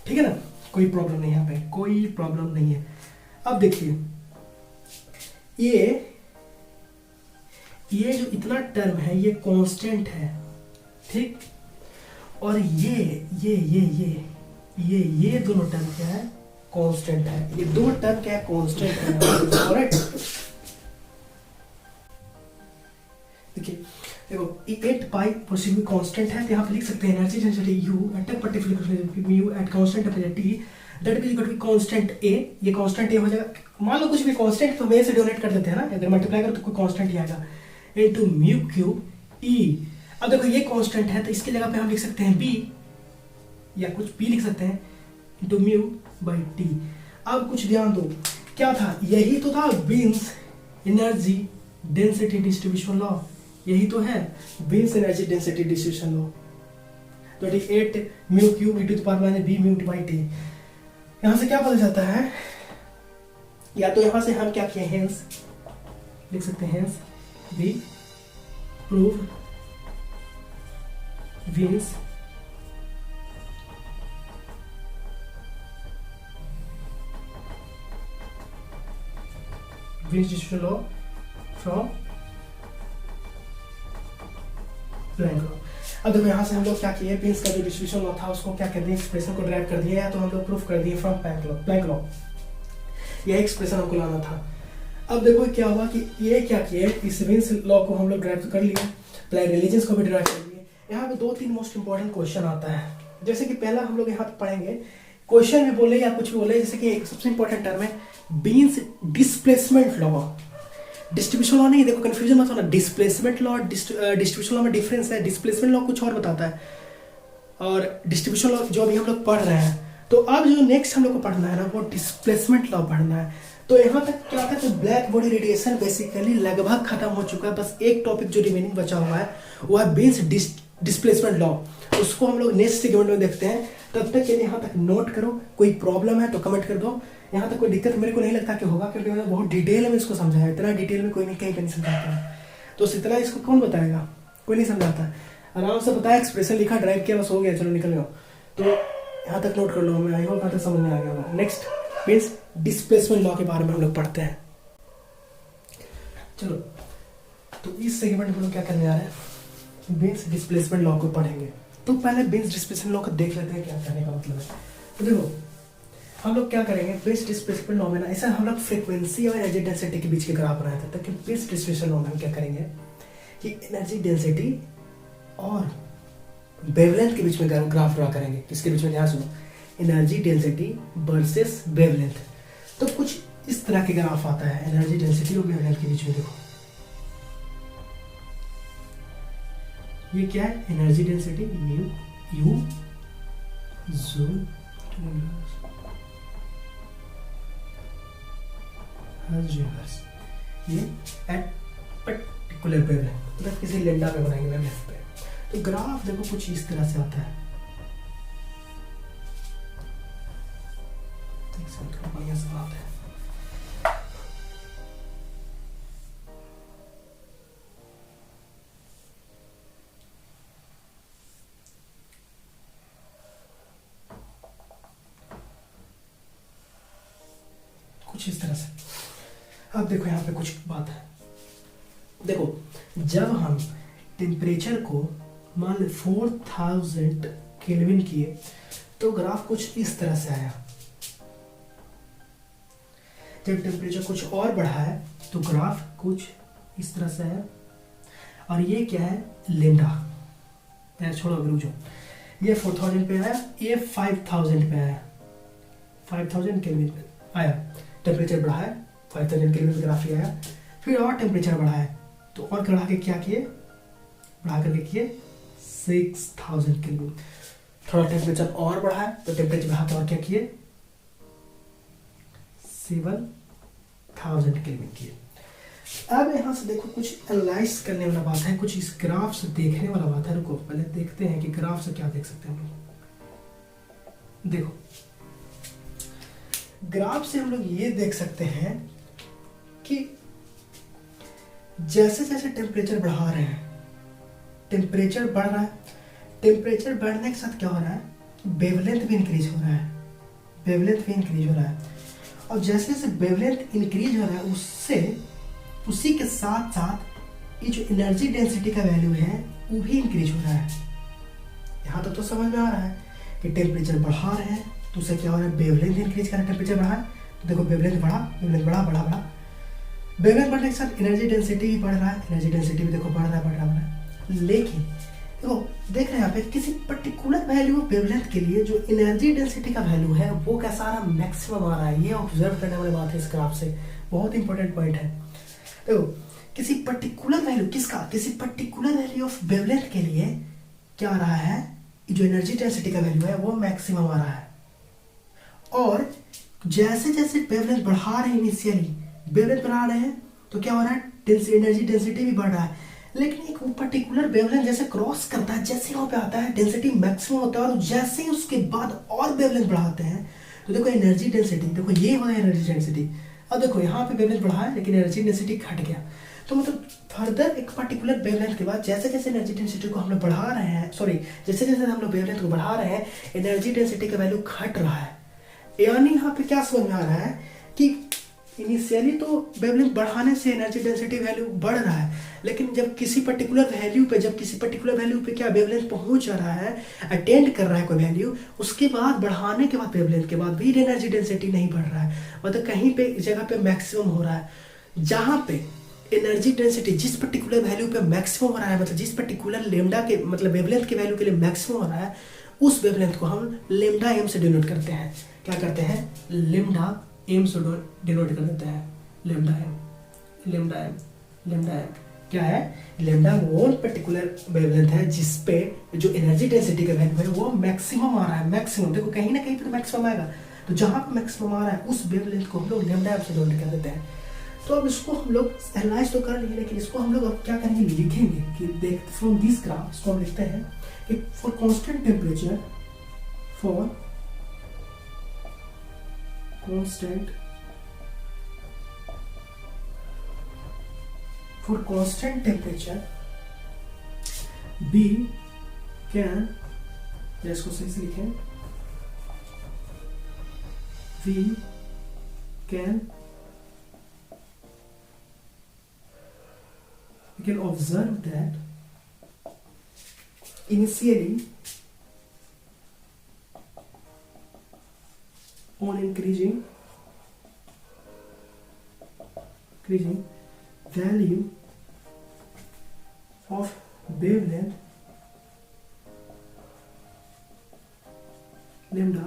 Speaker 1: ठीक है ना, कोई प्रॉब्लम नहीं, यहाँ पे कोई प्रॉब्लम नहीं है। अब देखिए ये जो इतना टर्म है ये कांस्टेंट है, ठीक, और ये दोनों टर्म क्या है, कांस्टेंट है, ये दो टर्म क्या है, कांस्टेंट है, करेक्ट। देखिए देखो 8 पाई पॉसिबल कांस्टेंट है, तो यहाँ पे लिख सकते हैं energy density U at a particular mu at constant temperature T that will equal to constant A, ये कांस्टेंट A हो जाएगा, मान लो कुछ भी कांस्टेंट तो में से डोनेट कर देते हैं ना, अगर मल्टीप्लाई करो तो कोई कांस्टेंट ही आएगा, इनटू म्यू क्यूब E। अब देखो ये कांस्टेंट है तो इसकी जगह पे हम लिख सकते हैं B या कुछ P लिख सकते हैं इनटू म्यू बाय T। अब कुछ ध्यान दो, क्या था, यही तो था Wien's energy density distribution law, यही तो है Wien's energy density distribution law, 28 mu cube e to the power b mu by T। यहाँ से क्या पता चलता है, या तो यहाँ से हम क्या किए, हेंस लिख सकते हैं, hence we prove Wien's distribution law from Planck law. अब देखो यहाँ से हम लोग क्या किए, बीन्स का जो डिस्ट्रीब्यूशन लॉ था उसको क्या कर दिए, एक्सप्रेशन को ड्राइव कर दिया, या तो हम लोग प्रूफ कर दिए फ्रॉम प्लैंक लॉ। यह एक्सप्रेशन हमको लाना था। अब देखो क्या हुआ कि ये क्या किए, इस बीन्स लॉ को हम लोग ड्राइव कर लिए, प्लैंक रिलेशंस को भी ड्राइव कर लिए। यहाँ पे 2-3 मोस्ट इंपॉर्टेंट क्वेश्चन आता है, जैसे कि पहला हम लोग यहाँ पे पढ़ेंगे, क्वेश्चन भी बोले या कुछ भी बोले, जैसे कि एक सबसे इंपॉर्टेंट टर्म है beans displacement law. Distribution law नहीं, देखो कंफ्यूजन मत होना, डिस्प्लेसमेंट लॉ डिस्ट्रीब्यूशन लॉ में डिफरेंस है। डिस्प्लेसमेंट लॉ कुछ और बताता है और डिस्ट्रीब्यूशन लॉ जो अभी हम लोग पढ़ रहे हैं। तो अब जो नेक्स्ट हम लोग को पढ़ना है ना, वो डिस्प्लेसमेंट लॉ पढ़ना है। तो यहाँ तक क्या था, तो ब्लैक बॉडी रेडिएशन बेसिकली लगभग खत्म हो चुका है, बस एक टॉपिक जो रिमेनिंग बचा हुआ है वो है बीन्स डिस्प्लेसमेंट लॉ। उसको हम लोग नेक्स्ट सेगमेंट में देखते हैं। तब तक के लिए यहाँ तक नोट करो, कोई प्रॉब्लम है तो कमेंट कर दो। यहाँ तक कोई दिक्कत मेरे को नहीं लगता कि होगा, क्योंकि मैंने बहुत डिटेल में इसको समझाया। इतना डिटेल में कोई नहीं कहीं नहीं समझाता है, तो इतना इसको कौन बताएगा, कोई नहीं समझाता। आराम से बताया, एक्सप्रेशन लिखा, ड्राइव किया, बस हो गया, चलो निकल गया। तो यहाँ तक नोट कर लो, मैं आई होप यहाँ तक समझ में आ गया होगा। नेक्स्ट मीन्स डिस्प्लेसमेंट लॉ के बारे में हम लोग पढ़ते हैं। चलो, तो इस सेगमेंट में हम लोग क्या करने आ रहे हैं, बीन्स डिस्प्लेसमेंट लॉ को पढ़ेंगे। तो पहले बीन्स डिस्प्लेसमेंट लॉ को देख लेते हैं क्या कहने का मतलब है। तो देखो हम लोग क्या करेंगे, बीन्स डिस्प्लेसमेंट लॉ में ना, ऐसा हम लोग फ्रीक्वेंसी और एनर्जी डेंसिटी के बीच के ग्राफ बनाए थे। तो बीन्स डिस्प्लेसमेंट लॉ में हम क्या करेंगे कि एनर्जी डेंसिटी और वेवलेंथ के बीच में ग्राफ ड्रा करेंगे। किसके बीच में, ध्यान सुनो, एनर्जी डेंसिटी वर्सेस वेवलेंथ। तो कुछ इस तरह के ग्राफ आता है एनर्जी डेंसिटी और वेवलेंथ के बीच में। देखो ये क्या है, एनर्जी डेंसिटी यू जूम ये एट पर्टिकुलर वेवलेंथ, मतलब किसी लेंडा पे बनाएंगे वेवलेंथ पे। तो ग्राफ देखो कुछ इस तरह से आता है, बढ़िया से बनाते हैं। कुछ इस तरह से। अब देखो यहाँ पे कुछ बात है, देखो जब हम टेम्परेचर को मान लो 4000 केल्विन किए तो ग्राफ कुछ इस तरह से आया। जब टेम्परेचर कुछ और बढ़ा है तो ग्राफ कुछ इस तरह से आया। और ये क्या है, लेंडा, यार छोड़ो अभी रुक जाओ, ये 4000 पे आया, ये 5000 पे आया, 5000 केल्विन पे आया। टेम्परेचर बढ़ा है, 5000 केल्विन ग्राफ आया। फिर और टेम्परेचर बढ़ा है तो और बढ़ा के क्या किए, बढ़ा करके किए 6000 केल्विन। थोड़ा टेम्परेचर और बढ़ा है तो टेम्परेचर बढ़ा के और क्या किए 7000 केल्विन किए। अब यहाँ से देखो कुछ एनालाइज करने वाला बात है, कुछ इस ग्राफ से देखने वाला बात है। रुको पहले देखते हैं कि ग्राफ से क्या देख सकते हैं हम लोग। देखो ग्राफ से हम लोग ये देख सकते हैं कि जैसे जैसे टेम्परेचर बढ़ा रहे हैं, टेम्परेचर बढ़ रहा है, टेम्परेचर बढ़ने के साथ क्या हो रहा है, वेवलेंथ भी इंक्रीज हो रहा है, वेवलेंथ भी इंक्रीज हो रहा है। और जैसे जैसे वेवलेंथ इंक्रीज हो रहा है उससे उसी के साथ साथ ये जो एनर्जी डेंसिटी का वैल्यू है वो भी इंक्रीज हो रहा है। यहाँ तक तो समझ में आ रहा है कि टेम्परेचर बढ़ा रहे हैं तो उससे क्या हो रहा है, वेवलेंथ इंक्रीज कर रहा है। टेम्परेचर बढ़ा है तो देखो वेवलेंथ बढ़ा, वेवलेंथ बढ़ा बढ़ा बढ़ा, वेवलेंथ बढ़ने के साथ एनर्जी डेंसिटी भी बढ़ रहा है, एनर्जी डेंसिटी भी देखो बढ़ रहा है बढ़ रहा है। लेकिन देखो देख रहे हैं यहाँ पे किसी पर्टिकुलर वैल्यू ऑफ वेवलेंथ के लिए जो एनर्जी डेंसिटी का वैल्यू है वो कैसा आ रहा है, मैक्सिमम आ रहा है। ये ऑब्जर्व करने वाली बात है इस ग्राफ से, बहुत इंपॉर्टेंट पॉइंट है। देखो किसी पर्टिकुलर वैल्यू, किसका, किसी पर्टिकुलर वैल्यू ऑफ वेवलेंथ के लिए क्या आ रहा है, जो एनर्जी डेंसिटी का वैल्यू है वो मैक्सिमम आ रहा है। और जैसे जैसे वेवलेंथ बढ़ा रहे हैं, इनिशियली वेवलेंथ बढ़ा रहे हैं तो क्या हो रहा है, एनर्जी डेंसिटी भी बढ़ रहा है। लेकिन एक पर्टिकुलर वेवलेंथ जैसे क्रॉस करता है, जैसे वहां पे आता है डेंसिटी मैक्सिमम होता है, और जैसे ही उसके बाद और वेवलेंथ बढ़ाते हैं तो देखो एनर्जी डेंसिटी, देखो ये हो रहा है एनर्जी डेंसिटी। अब देखो यहाँ पे वेवलेंथ बढ़ा है लेकिन एनर्जी डेंसिटी घट गया। तो मतलब फर्दर एक पर्टिकुलर वेवलेंथ के बाद जैसे जैसे एनर्जी डेंसिटी को हम लोग बढ़ा रहे हैं, सॉरी जैसे जैसे हम लोग वेवलेंथ को बढ़ा रहे हैं एनर्जी डेंसिटी का वैल्यू घट रहा है। यानी यहाँ पे क्या समझ में आ रहा है कि इनिशियली तो वेवलेंथ बढ़ाने से एनर्जी डेंसिटी वैल्यू बढ़ रहा है, लेकिन जब किसी पर्टिकुलर वैल्यू पे क्या वेवलेंथ पहुंच रहा है, अटेंड कर रहा है कोई वैल्यू, उसके बाद बढ़ाने के बाद वेवलेंथ के बाद भी एनर्जी डेंसिटी नहीं बढ़ रहा है, मतलब कहीं पे जगह पे मैक्सिमम हो रहा है। जहाँ पे एनर्जी डेंसिटी जिस पर्टिकुलर वैल्यू पे मैक्सिमम हो रहा है, मतलब जिस पर्टिकुलर लेमडा के मतलब वेवलेंथ के वैल्यू के लिए मैक्सिमम हो रहा है, उस वेवलेंथ को हम लेमडा एम से डिनोट करते हैं। क्या करते हैं? लेमडा एम से डिनोट कर देते हैं। Lambda M, lambda M, lambda M क्या है? लेमडा वो पर्टिकुलर वेवलेंथ है जिस पे जो एनर्जी डेंसिटी का वैल्यू है वो मैक्सिमम आ रहा है। मैक्सिमम देखो कहीं ना कहीं पे तो मैक्सिमम आएगा, तो जहाँ पे मैक्सिमम आ रहा है उस वेवलेंथ को हम लोग लेमडा एम से डिनोट कर देते हैं। तो अब इसको हम लोग एनालाइज तो कर लिए, लेकिन इसको हम लोग अब क्या करेंगे, लिखेंगे कि देख फ्रॉम दिस ग्राफ इसको हम लिखते हैं कि for constant temperature, for constant temperature B can, इसको सही से लिखें, we can observe that initially on increasing value of wavelength lambda,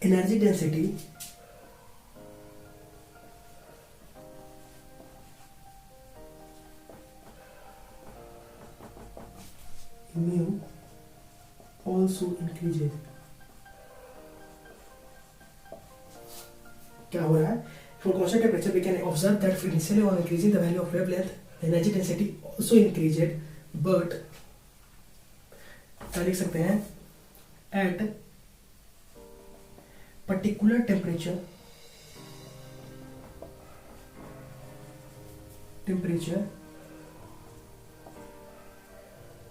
Speaker 1: energy density mu also increases। क्या हो रहा है? For constant temperature, we can observe that initially on increasing the value of wavelength, the energy density also increases, but क्या लिख सकते हैं? At particular temperature,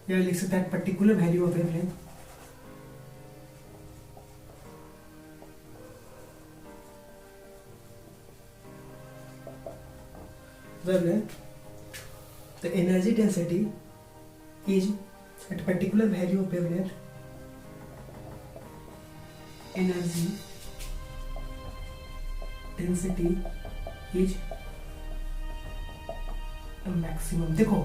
Speaker 1: या लिख सकते हैं particular value of wavelength, the energy density is at a particular value of wavelength, energy density is maximum. देखो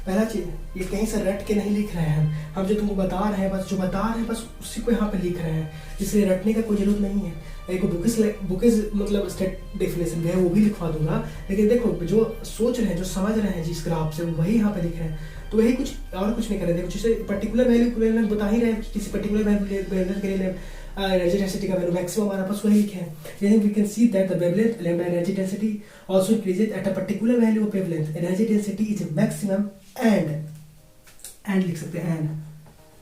Speaker 1: पहला चीज, ये कहीं से रट के नहीं लिख रहे हैं हम, जो तुमको बता रहे हैं बस, जो बता रहे हैं बस उसी को यहाँ पे लिख रहे हैं, इसलिए रटने का कोई जरूरत नहीं है। एक बुकिस मतलब स्टेट डेफिनेशन भी है, वो भी लिखवा दूंगा, लेकिन देखो जो सोच रहे हैं, जो समझ रहे हैं जिस ग्राफ से, वही यहाँ पे लिख रहे हैं, तो वही कुछ और कुछ नहीं कर रहे। देखो जैसे पर्टिकुलर वैल्यू बता ही रहे हैं, किसी पर्टिकुलर वैल्यू के लिए energy density का वैल्यू मैक्सिमम आ रहा है, बस वही लिखे हैं। Then we can see that the wavelength lambda energy density also increases at a particular value of wavelength, energy density is maximum and लिख सकते हैं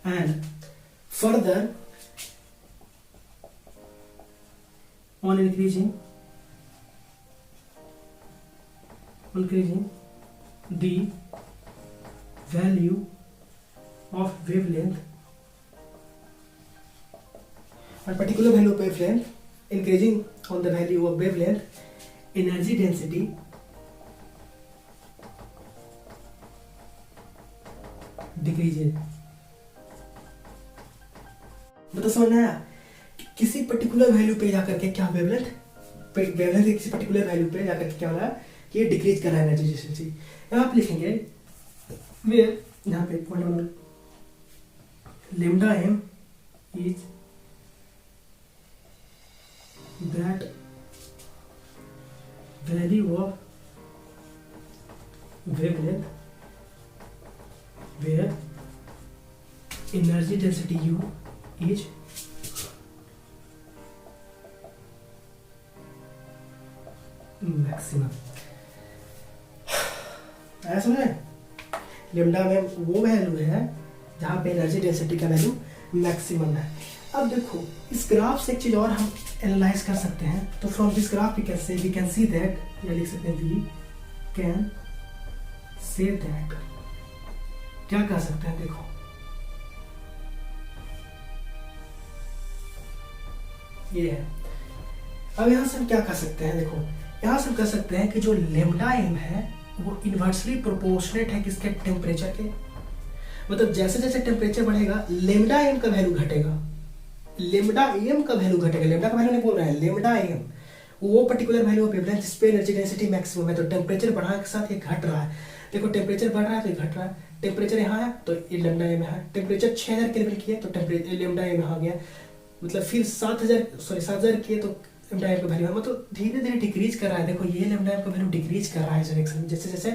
Speaker 1: and further on increasing the value of wavelength, a particular value of wavelength, increasing on the value of wavelength, energy density decreases। मतलब समझ में आया कि किसी particular value पे जाकर के क्या वेवलेंथ के किसी पर्टिकुलर वैल्यू पे जाकर के क्या हो रहा है कि ये डिक्रीज कर रहा है एनर्जी डेंसिटी। यहाँ पे लिखेंगे वेयर, यहाँ पे point lambda M is that value of wavelength where energy density U is maximum। ऐसा समझे? लेमडा में वो वैल्यू है जहाँ पे एनर्जी डेंसिटी का वैल्यू मैक्सिमम है। अब देखो इस ग्राफ से एक चीज और हम एनालाइज कर सकते हैं, तो from this graph we can see that, या लिख सकते हैं वी कैन से दैट, क्या कह सकते हैं? देखो ये है अब यहाँ से हम क्या कर सकते हैं, देखो यहाँ से हम कर सकते हैं कि जो लेमडा एम है वो इन्वर्सली प्रोपोर्शनेट है किसके, टेम्परेचर के। मतलब जैसे जैसे टेम्परेचर बढ़ेगा लेमडा एम का वैल्यू घटेगा, लेमडा एम का वैल्यू घटेगा, लेमडा का वैल्यू नहीं बोल रहे हैं, लेमडा एम वो पर्टिकुलर वैल्यू ऑफ वेवलेंथ जिस पे एनर्जी डेंसिटी मैक्सिमम है। तो टेम्परेचर बढ़ने के साथ ये घट रहा है, देखो टेम्परेचर बढ़ रहा है तो ये घट रहा है, टेम्परेचर यहाँ है तो ये लेमडा एम है, टेम्परेचर 6000 केल्विन की है तो टेम्परेचर लेमडा एम यहाँ आ गया, मतलब फिर 7000 की है तो लेमडा एम का वैल्यू है, मतलब धीरे धीरे डिक्रीज कर रहा है। देखो ये लेमडा एम का वैल्यू डिक्रीज कर रहा है डायरेक्शन में, जैसे जैसे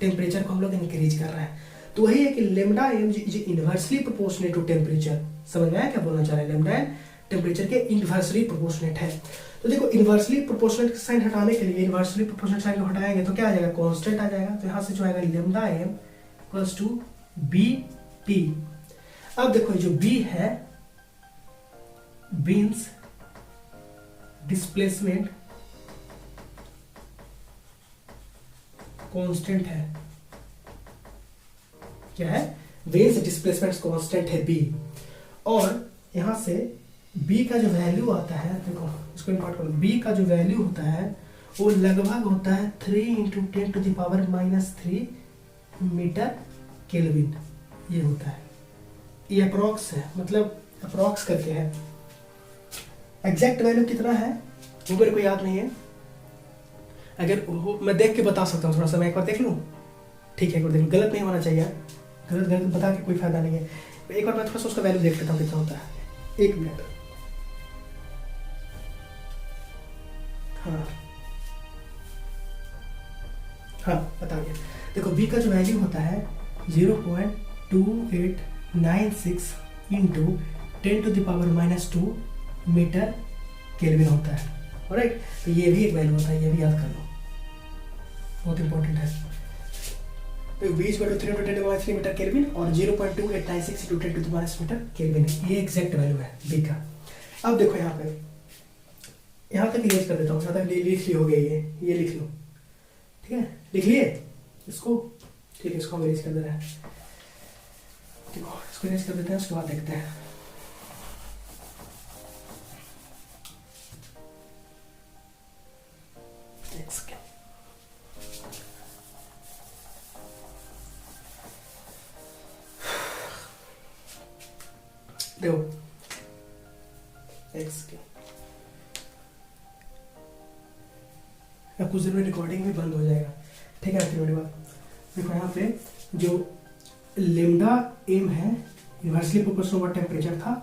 Speaker 1: टेम्परेचर को हम लोग इंक्रीज कर रहे हैं। तो वही है कि lambda M is inversely proportionate to temperature. समझ में आया क्या बोलना चाह रहे हैं, लेमडा एम टेम्परेचर के इनवर्सली प्रोपोर्शनेट है। तो देखो इनवर्सली प्रोपोर्शनेट साइन हटाने के लिए इनवर्सली प्रोपोर्शनेट साइन को हटाएंगे तो क्या आ जाएगा, कांस्टेंट आ जाएगा। तो यहाँ से जो आएगा lambda M equals to B T. अब देखो जो बी है बीन्स डिस्प्लेसमेंट कांस्टेंट है, क्या है, वेन्स डिस्प्लेसमेंट कांस्टेंट है बी। और यहां से बी का जो वैल्यू आता है, देखो इसको इंपॉर्ट करो, बी का जो वैल्यू होता है वो लगभग होता है 3 × 10⁻³ मीटर केल्विन, ये होता है, ये अप्रॉक्स है, मतलब अप्रॉक्स करके है। एग्जैक्ट वैल्यू कितना है वो मेरे को याद नहीं है, अगर मैं देख के बता सकता हूँ, थोड़ा सा मैं एक बार देख लूँ, ठीक है, एक बार देख लूँ, गलत नहीं होना चाहिए, गलत गलत बता के कोई फायदा नहीं है। एक बार मैं थोड़ा सा उसका वैल्यू देख लेता हूँ कितना होता है, 1 मिनट। हाँ बता गया, देखो बी का जो वैल्यू होता है 0.2896 × 10⁻² मीटर केल्विन होता है, राइट। तो ये भी एक वैल्यू होता है, ये भी याद कर लो, बहुत इंपॉर्टेंट है। तो बी इज 3 × 10⁻³ मीटर केल्विन और 0.2896 × 10⁻³ मीटर केल्विन, ये एग्जैक्ट वैल्यू है बी का। अब देखो यहाँ पे, यहाँ तक इरेज कर देता हूँ, यहाँ तक लिख ली हो गई ये लिख लो, ठीक है, लिख लिए इसको, ठीक है, इसको हम इरेज कर दे रहे हैं, ठीक है, इसको इरेज कर देते हैं, उसके बाद देखते हैं। देखो एक्स के अब कुछ देर में रिकॉर्डिंग भी बंद हो जाएगा, ठीक है। फिर बाद देखो यहाँ पे जो लेमडा एम है इनवर्सली प्रोपोर्शनल ओवर टेम्परेचर था,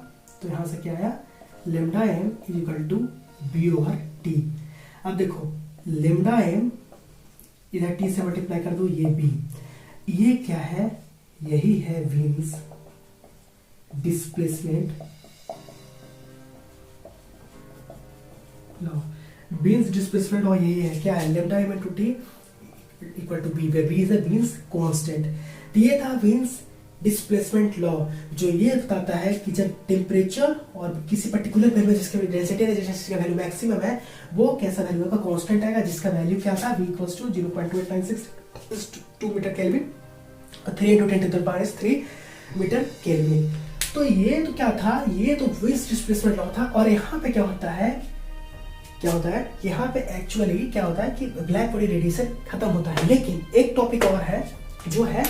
Speaker 1: तो यहाँ से क्या आया, lambda M is equal to B over T. अब देखो लेमडा एम इधर टी से मल्टीप्लाई कर दो, ये बी, ये क्या है, यही है Wien's displacement law, Wien's displacement law यही है, क्या है, lambda M into T equal to B, where B is a Wien's constant. तो ये था बीन्स डिस्प्लेसमेंट लॉ, जो ये बताता है कि जब टेम्परेचर और किसी पर्टिकुलर वैल्यू जिसके डेंसिटी का वैल्यू मैक्सिमम है, वो कैसा वैल्यू का कांस्टेंट आएगा, जिसका वैल्यू क्या था, v equals to 0.2896 metre kelvin और 3 × 10⁻³ मीटर केल्विन। तो ये तो क्या था, ये तो वीन्स डिस्प्लेसमेंट लॉ था। और यहाँ पे क्या होता है, यहाँ पे एक्चुअली क्या होता है कि ब्लैक बॉडी रेडिएशन खत्म होता है। लेकिन एक टॉपिक और है जो है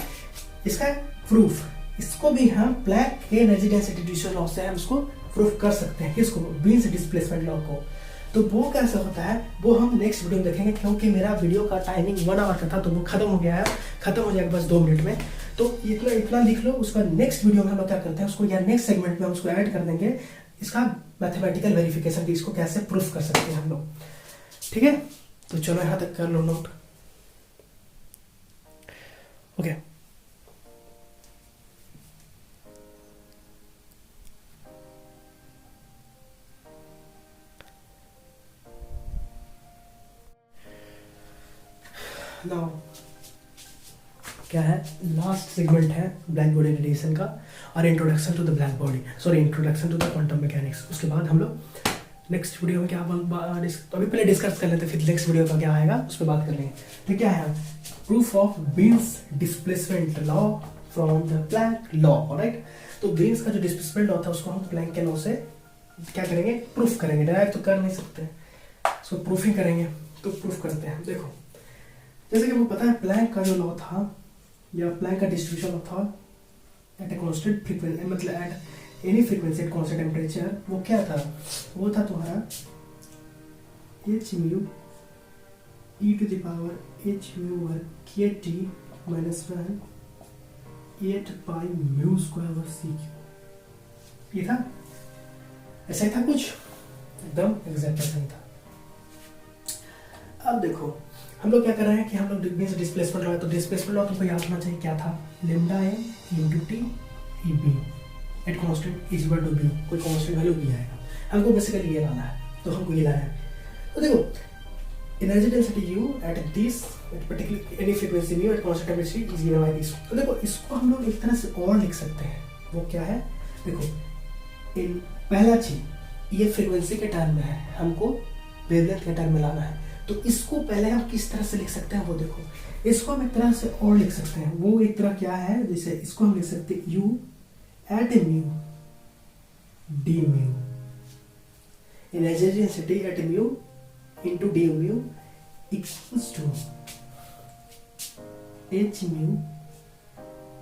Speaker 1: इसका प्रूफ, इसको भी हम प्लैंक के एनर्जी डेंसिटी डिस्ट्रीब्यूशन लॉ से हम इसको प्रूफ कर सकते हैं, किसको, वीन्स डिस्प्लेसमेंट लॉ को। तो वो कैसे होता है वो हम नेक्स्ट वीडियो में देखेंगे, क्योंकि मेरा वीडियो का टाइमिंग 1 आवर का था, तो वो खत्म हो गया है, खत्म हो जाएगा बस 2 मिनट में। तो इतना लिख लो, उसका नेक्स्ट वीडियो में हम लोग क्या करते हैं उसको, या नेक्स्ट सेगमेंट में हम उसको ऐड कर देंगे, इसका मैथमेटिकल वेरिफिकेशन की, इसको कैसे प्रूफ कर सकते हैं हम लोग, ठीक है। तो चलो यहाँ तक कर लो नोट, ओके। नाउ क्या है, लास्ट सेगमेंट है ब्लैक बॉडी रेडिएशन का और introduction to the black body, sorry introduction to the quantum mechanics. उसके बाद हम लोग नेक्स्ट वीडियो में क्या तो अभी पहले डिस्कस कर लेते, फिर नेक्स्ट वीडियो का क्या आएगा उस पर बात कर लेंगे। तो क्या है, proof of beans displacement law from the plank law, right. तो बीन्स का जो डिस्प्लेसमेंट लॉ था उसको हम प्लैंक के लॉ से क्या करेंगे, प्रूफ करेंगे, डायरेक्ट तो कर नहीं सकते, इसको प्रूफिंग करेंगे, तो प्रूफ करते हैं। देखो जैसे कि हमको पता है प्लैंक का जो लॉ था या प्लैंक का डिस्ट्रीब्यूशन लॉ था एट ए कांस्टेंट फ्रीक्वेंसी, मतलब at any frequency at constant temperature, वो क्या था, वो था तुम्हारा h mu e to the power h mu वर्ग k t minus 1 8 pi mu square वर्ग c क्यू। ये था, ऐसा ही था कुछ, एकदम एग्जैक्ट ऐसा ही था। अब देखो हम लोग क्या कर रहे हैं कि हम लोग डिस्प्लेसमेंट लॉ, तो डिस्प्लेसमेंट लॉ तुमको याद होना चाहिए क्या था, lambda A into T E B at constant is equal to B, कोई कॉन्स्टेंट वैल्यू बी आएगा, हमको बेसिकली ये लाना है, तो हमको ये लाना है। तो देखो energy density you at this particular any frequency mu at constant temperature is given by this. तो देखो इसको हम लोग एक तरह से और लिख सकते हैं, वो क्या है, देखो इन पहला चीज ये फ्रीक्वेंसी के टर्म में है, हमको वेवलेंथ के टर्म में लाना है, तो इसको पहले हम किस तरह से लिख सकते हैं वो देखो, इसको हम एक तरह से और लिख सकते हैं, वो एक तरह क्या है, जैसे इसको हम लिख सकते हैं u at mu d mu, energy density at mu into d mu equals to H mu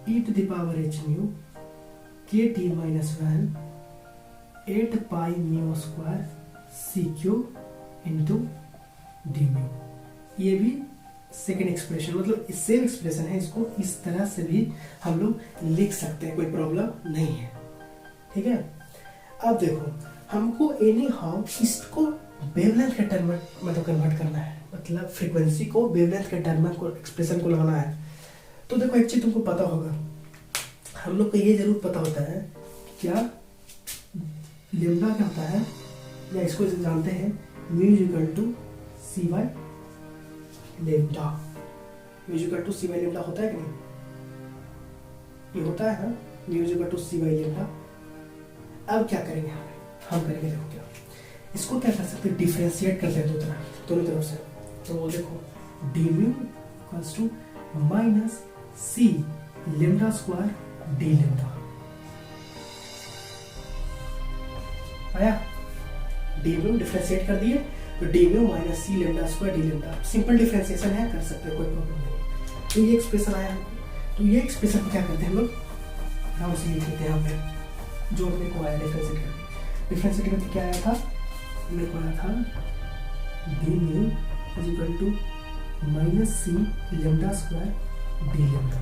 Speaker 1: e to the power H mu k T minus 1 8 pi mu square C Q into d mu. ये भी second expression, मतलब same expression है, इसको इस तरह से भी हम लोग लिख सकते हैं, कोई प्रॉब्लम नहीं है, ठीक है। अब देखो हमको एनी हाउ इसको वेवलेंथ के टर्म में मतलब कन्वर्ट करना है, मतलब फ्रीक्वेंसी को वेवलेंथ के टर्म में एक्सप्रेशन को लाना है। तो देखो एक चीज तुमको पता होगा, हम लोग को ये जरूर पता होता है क्या लेम्डा क्या होता है, या इसको जानते हैं mu equal to C by lambda, mu equal to C by lambda होता है कि नहीं, ये होता है ना, mu equal to C by lambda. अब क्या करेंगे हम करेंगे, देखो क्या इसको क्या कर सकते हैं, डिफरेंशिएट करते हैं दोनों तरफ से, तो वो देखो d mu equals to minus C lambda square D lambda आया, डी म्यू डिफरेंशिएट कर दिए तो डी म्यू माइनस सी lambda square D lambda, simple differentiation है, कर सकते हो, कोई प्रॉब्लम नहीं। तो ये एक्सप्रेशन आया, तो ये एक्सप्रेशन क्या करते हैं हम लोग, हम उसे लिख देते हैं यहाँ पे जो अपने को आया डिफरेंशिएट करके क्या आया था, मेरे को आया था D mu is equal to minus C lambda square D lambda.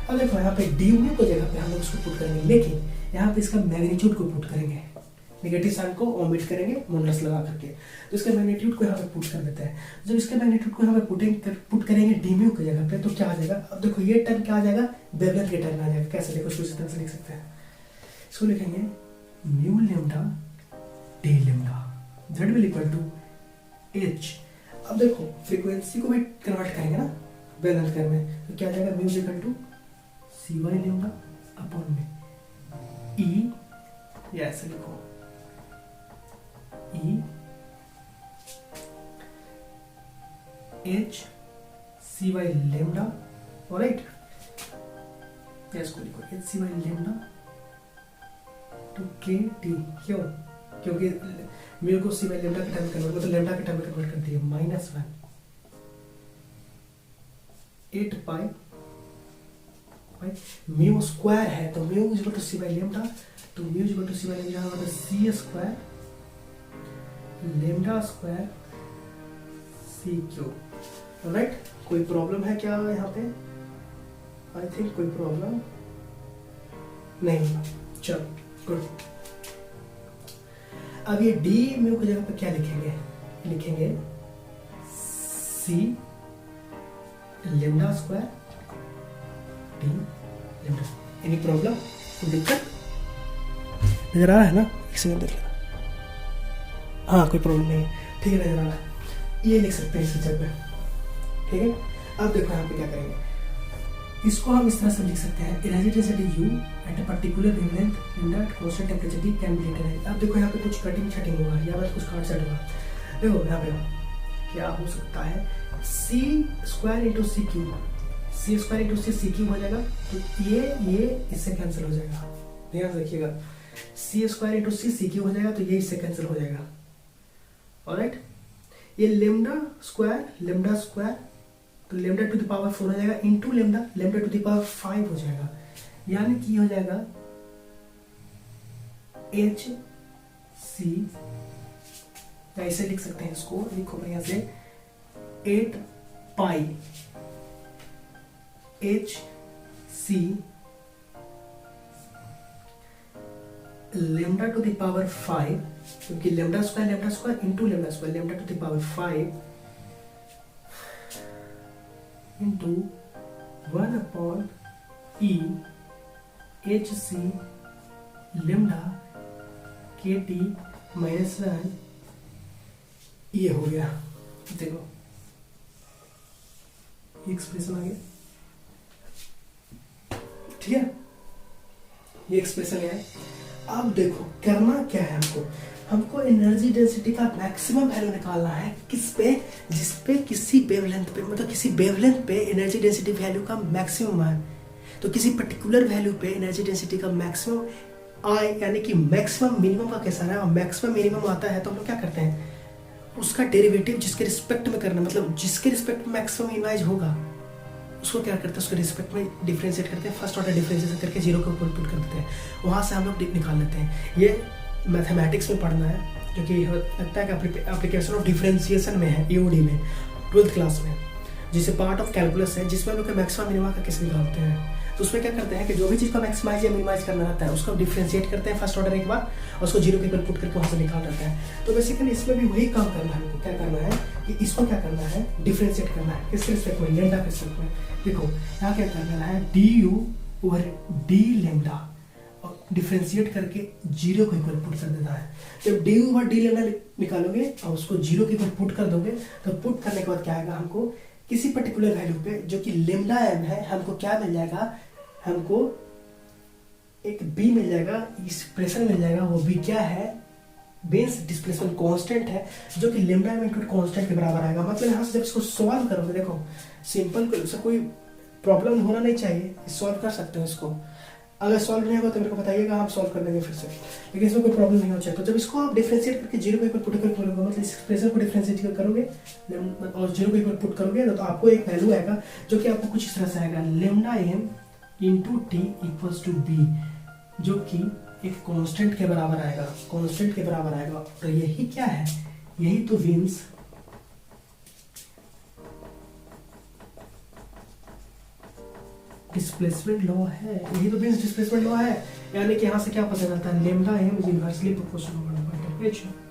Speaker 1: अब देखो यहाँ पे डी म्यू को जगह पे हम लोग इसको पुट करेंगे, लेकिन यहाँ पे इसका मैग्नीट्यूड को पुट करेंगे, नेगेटिव साइन को ओमिट करेंगे मॉडुलस लगा करके, तो इसके मैग्नीट्यूड को यहाँ पे पुट कर देते हैं। जब इसके मैग्नीट्यूड को यहाँ पे पुट करेंगे डी म्यू की जगह पे, तो क्या आ जाएगा, अब देखो ये टर्म क्या आ जाएगा, वेवलेंथ के टर्म आ जाएगा। कैसे देखो, इसको इस तरह से लिख सकते हैं, इसको लिखेंगे mu lambda D lambda Z will equal to H. अब देखो फ्रीक्वेंसी को भी कन्वर्ट करेंगे ना वेवलेंथ टर्म में, तो क्या आ जाएगा, mu equal to C by lambda upon में ई, या ऐसे लिखो E H C by lambda, alright? Yes, को लिखो H C by lambda to K T, क्यों? क्योंकि म्यू को C by lambda के टर्म में कन्वर्ट, मतलब लैम्डा के टर्म में कन्वर्ट कर दिया, माइनस 1 8 पाई म्यू स्क्वायर है, तो mu is equal to C by lambda, तो mu is equal to C by lambda मतलब C square lambda square C cube, right. कोई प्रॉब्लम है क्या यहाँ पे, आई थिंक कोई प्रॉब्लम नहीं, चलो गुड। अब ये डी म्यू की जगह पे क्या लिखेंगे, लिखेंगे c lambda square D lambda. Any problem, कोई दिक्कत नजर आ रहा है ना, एक सेकंड देख लेना, हाँ कोई प्रॉब्लम नहीं है, ठीक है, नजर आ रहा है, ये लिख सकते हैं इसी जगह पे, ठीक है। अब देखो यहाँ पे क्या करेंगे, इसको हम इस तरह से लिख सकते हैं, energy density U at a particular wavelength lambda at constant temperature T can be written. अब देखो यहाँ पे कुछ कटिंग छटिंग होगा या फिर कुछ काट छट होगा, देखो यहाँ पे क्या हो सकता है, C स्क्वायर इंटू सी क्यूब, C स्क्वायर इंटू सी क्यूब हो जाएगा, तो ये इससे कैंसिल हो जाएगा, ध्यान से देखिएगा, C स्क्वायर इंटू सी क्यूब हो जाएगा, तो ये इससे कैंसिल हो जाएगा, ऑलराइट। ये लेमडा स्क्वायर तो लेमडा टू द पावर 4 हो जाएगा into lambda to the power 5 हो जाएगा, यानी कि हो जाएगा एच सी, ऐसे लिख सकते हैं इसको, लिखो बढ़िया से 8 पाई h c lambda to the power 5, क्योंकि lambda square into lambda to the power 5 into 1/e h c lambda k T minus 1, ये हो गया। देखो एक्सप्रेशन आ गया, ठीक है, ये एक्सप्रेशन है। अब देखो करना क्या है, हमको एनर्जी डेंसिटी का मैक्सिमम वैल्यू निकालना है, किस पे, जिस पे किसी वेवलेंथ पे, मतलब किसी वेवलेंथ पे एनर्जी डेंसिटी वैल्यू का मैक्सिमम है। तो किसी पर्टिकुलर वैल्यू पे एनर्जी डेंसिटी का मैक्सिमम आए, यानी कि मैक्सिमम मिनिमम का कैसा है, मैक्सिमम मिनिमम आता है तो हम लोग क्या करते हैं, उसका डेरिवेटिव जिसके रिस्पेक्ट में करना, मतलब जिसके रिस्पेक्ट में मैक्सिमम मिनिमाइज होगा उसको क्या करते हैं, उसके रिस्पेक्ट में डिफरेंशिएट करते हैं, फर्स्ट ऑर्डर डिफरेंशिएशन करके जीरो के ऊपर पुट कर देते हैं, वहाँ से हम लोग निकाल लेते हैं। ये मैथमेटिक्स में पढ़ना है, जो कि लगता है कि एप्लीकेशन ऑफ डिफरेंशिएशन में है, ईओडी में 12th क्लास में, जिसे पार्ट ऑफ कैलकुलस है, जिसमें हम लोग मैक्सिमम मिनिमा का कैसे निकालते हैं। तो उसमें क्या करते हैं कि जो भी चीज़ का मैक्सिमाइज या मिनिमाइज करना रहता है उसको डिफरेंशिएट करते हैं फर्स्ट ऑर्डर एक बार, और उसको जीरो के ऊपर पुट करके वहाँ से निकाल रहता है। तो बेसिकली इसमें भी वही काम करना है, क्या करना है कि इसको क्या करना है, डिफरेंशिएट करना है, किसके रिस्पेक्ट में, लेमडा के रिस्पेक्ट में। देखो यहाँ क्या करना है, D you over D lambda, और डिफरेंशिएट करके जीरो के ऊपर पुट कर देना है। जब D you over D lambda निकालोगे और उसको जीरो के ऊपर पुट कर दोगे, तो पुट करने के बाद क्या आएगा, हमको किसी पर्टिकुलर वैल्यू पे जो कि लेमडा एम है, हमको क्या मिल जाएगा, हमको एक बी मिल जाएगा, एक्सप्रेशन मिल जाएगा। वो बी क्या है, बेस डिस्प्लेसमेंट कांस्टेंट है, जो कि लेमडा एम इनटू कांस्टेंट के बराबर आएगा। मतलब यहाँ से जब इसको सॉल्व करोगे, देखो सिंपल, कोई प्रॉब्लम होना नहीं चाहिए, सॉल्व कर सकते हो इसको। अगर सॉल्व नहीं होगा तो मेरे को बताइएगा, हम सॉल्व कर देंगे फिर से, लेकिन इसमें कोई प्रॉब्लम नहीं हो चाहिए। तो जब इसको आप डिफरेंशिएट करके जीरो के ऊपर पुट करके करोगे, मतलब इस एक्सप्रेशन को डिफरेंशिएट करोगे और जीरो के ऊपर पुट करोगे, तो आपको एक वैल्यू आएगा जो कि आपको कुछ इस तरह से आएगा, lambda M into T equals to B, जो कि एक कांस्टेंट के बराबर आएगा, कांस्टेंट के बराबर आएगा। और यही क्या है, यही तो वीन्स डिस्प्लेसमेंट लॉ है, यही तो वीन्स डिस्प्लेसमेंट लॉ है। यानी कि यहाँ से क्या पता चलता है, lambda M is inversely proportional to temperature.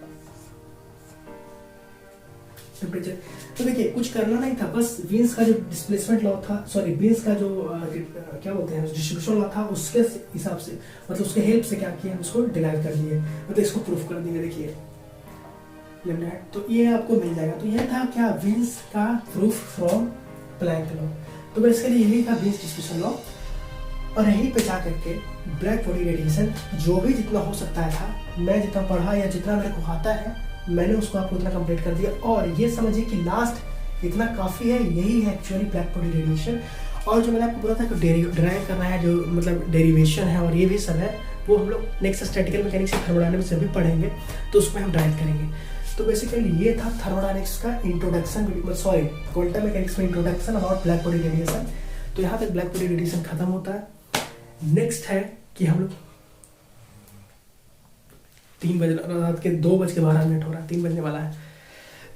Speaker 1: तो देखिए कुछ करना नहीं था, बस वीन्स का जो डिस्प्लेसमेंट लॉ था, सॉरी वीन्स का जो क्या बोलते हैं डिस्ट्रीब्यूशन लॉ था, उसके हिसाब से, मतलब उसके हेल्प से क्या किया, हम इसको डिराइव कर दिए, मतलब इसको प्रूफ कर दिए। देखिए लेमडा, तो ये आपको मिल जाएगा। तो ये था क्या, वीन्स का प्रूफ फ्रॉम प्लैंक लॉ। तो बेसिकली यही था वीन्स डिस्ट्रीब्यूशन लॉ। और यहीं पे जा करके ब्लैक बॉडी रेडिएशन जो भी जितना हो सकता था, मैं जितना पढ़ा या जितना मेरे को आता है, मैंने उसको आपको उतना कंप्लीट कर दिया। और ये समझिए कि लास्ट इतना काफ़ी है, यही है एक्चुअली ब्लैक बॉडी रेडिएशन। और जो मैंने आपको बोला था कि डिराइव करना है, जो मतलब डेरिवेशन है और ये भी सब है, वो हम लोग नेक्स्ट स्टैटिकल मैकेनिक्स से थर्मोडायनेमिक्स से भी पढ़ेंगे, तो उसमें हम ड्राइव करेंगे। तो बेसिकली ये था थर्मोडायनेमिक्स का इंट्रोडक्शन, सॉरी क्वांटम मैकेनिक्स में introduction about black body radiation. तो यहाँ तक ब्लैक बॉडी रेडिएशन खत्म होता है। नेक्स्ट है कि हम लोग 3 बजे, रात के 2:12 हो रहा है, 3 बजने वाला है।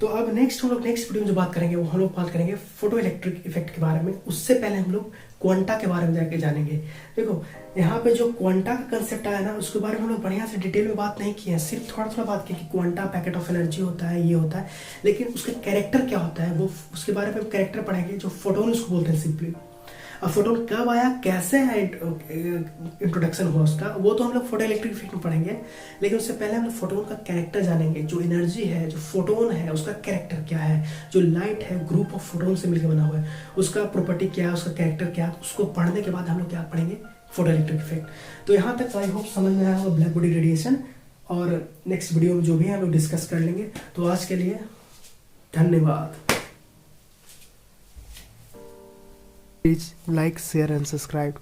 Speaker 1: तो अब नेक्स्ट हम लोग नेक्स्ट वीडियो में जो बात करेंगे वो हम लोग बात करेंगे फोटो इलेक्ट्रिक इफेक्ट के बारे में। उससे पहले हम लोग क्वांटा के बारे में जाके जानेंगे। देखो यहाँ पे जो क्वांटा का कंसेप्ट आया ना, उसके बारे में हम लोग बढ़िया से डिटेल में बात नहीं किए हैं, सिर्फ थोड़ा थोड़ा बात की कि क्वांटा पैकेट ऑफ एनर्जी होता है, ये होता है, लेकिन उसका कैरेक्टर क्या होता है, वो उसके बारे में कैरेक्टर पढ़ेंगे। जो फोटोन उसको बोलते हैं सिंपली। अब फोटोन कब आया, कैसे है, इंट्रोडक्शन हुआ उसका, वो तो हम लोग फोटो इलेक्ट्रिक इफेक्ट में पढ़ेंगे। लेकिन उससे पहले हम लोग फोटोन का कैरेक्टर जानेंगे। जो एनर्जी है, जो फोटोन है, उसका कैरेक्टर क्या है। जो लाइट है, ग्रुप ऑफ फोटोन से मिलकर बना हुआ है, उसका प्रॉपर्टी क्या है, उसका कैरेक्टर क्या है। उसको पढ़ने के बाद हम लोग क्या पढ़ेंगे, फोटो इलेक्ट्रिक इफेक्ट। तो यहाँ तक आई होप समझ में आया होगा ब्लैक बॉडी रेडिएशन। और नेक्स्ट वीडियो में जो भी है हम लोग डिस्कस कर लेंगे। तो आज के लिए धन्यवाद।
Speaker 2: Please like, share and subscribe.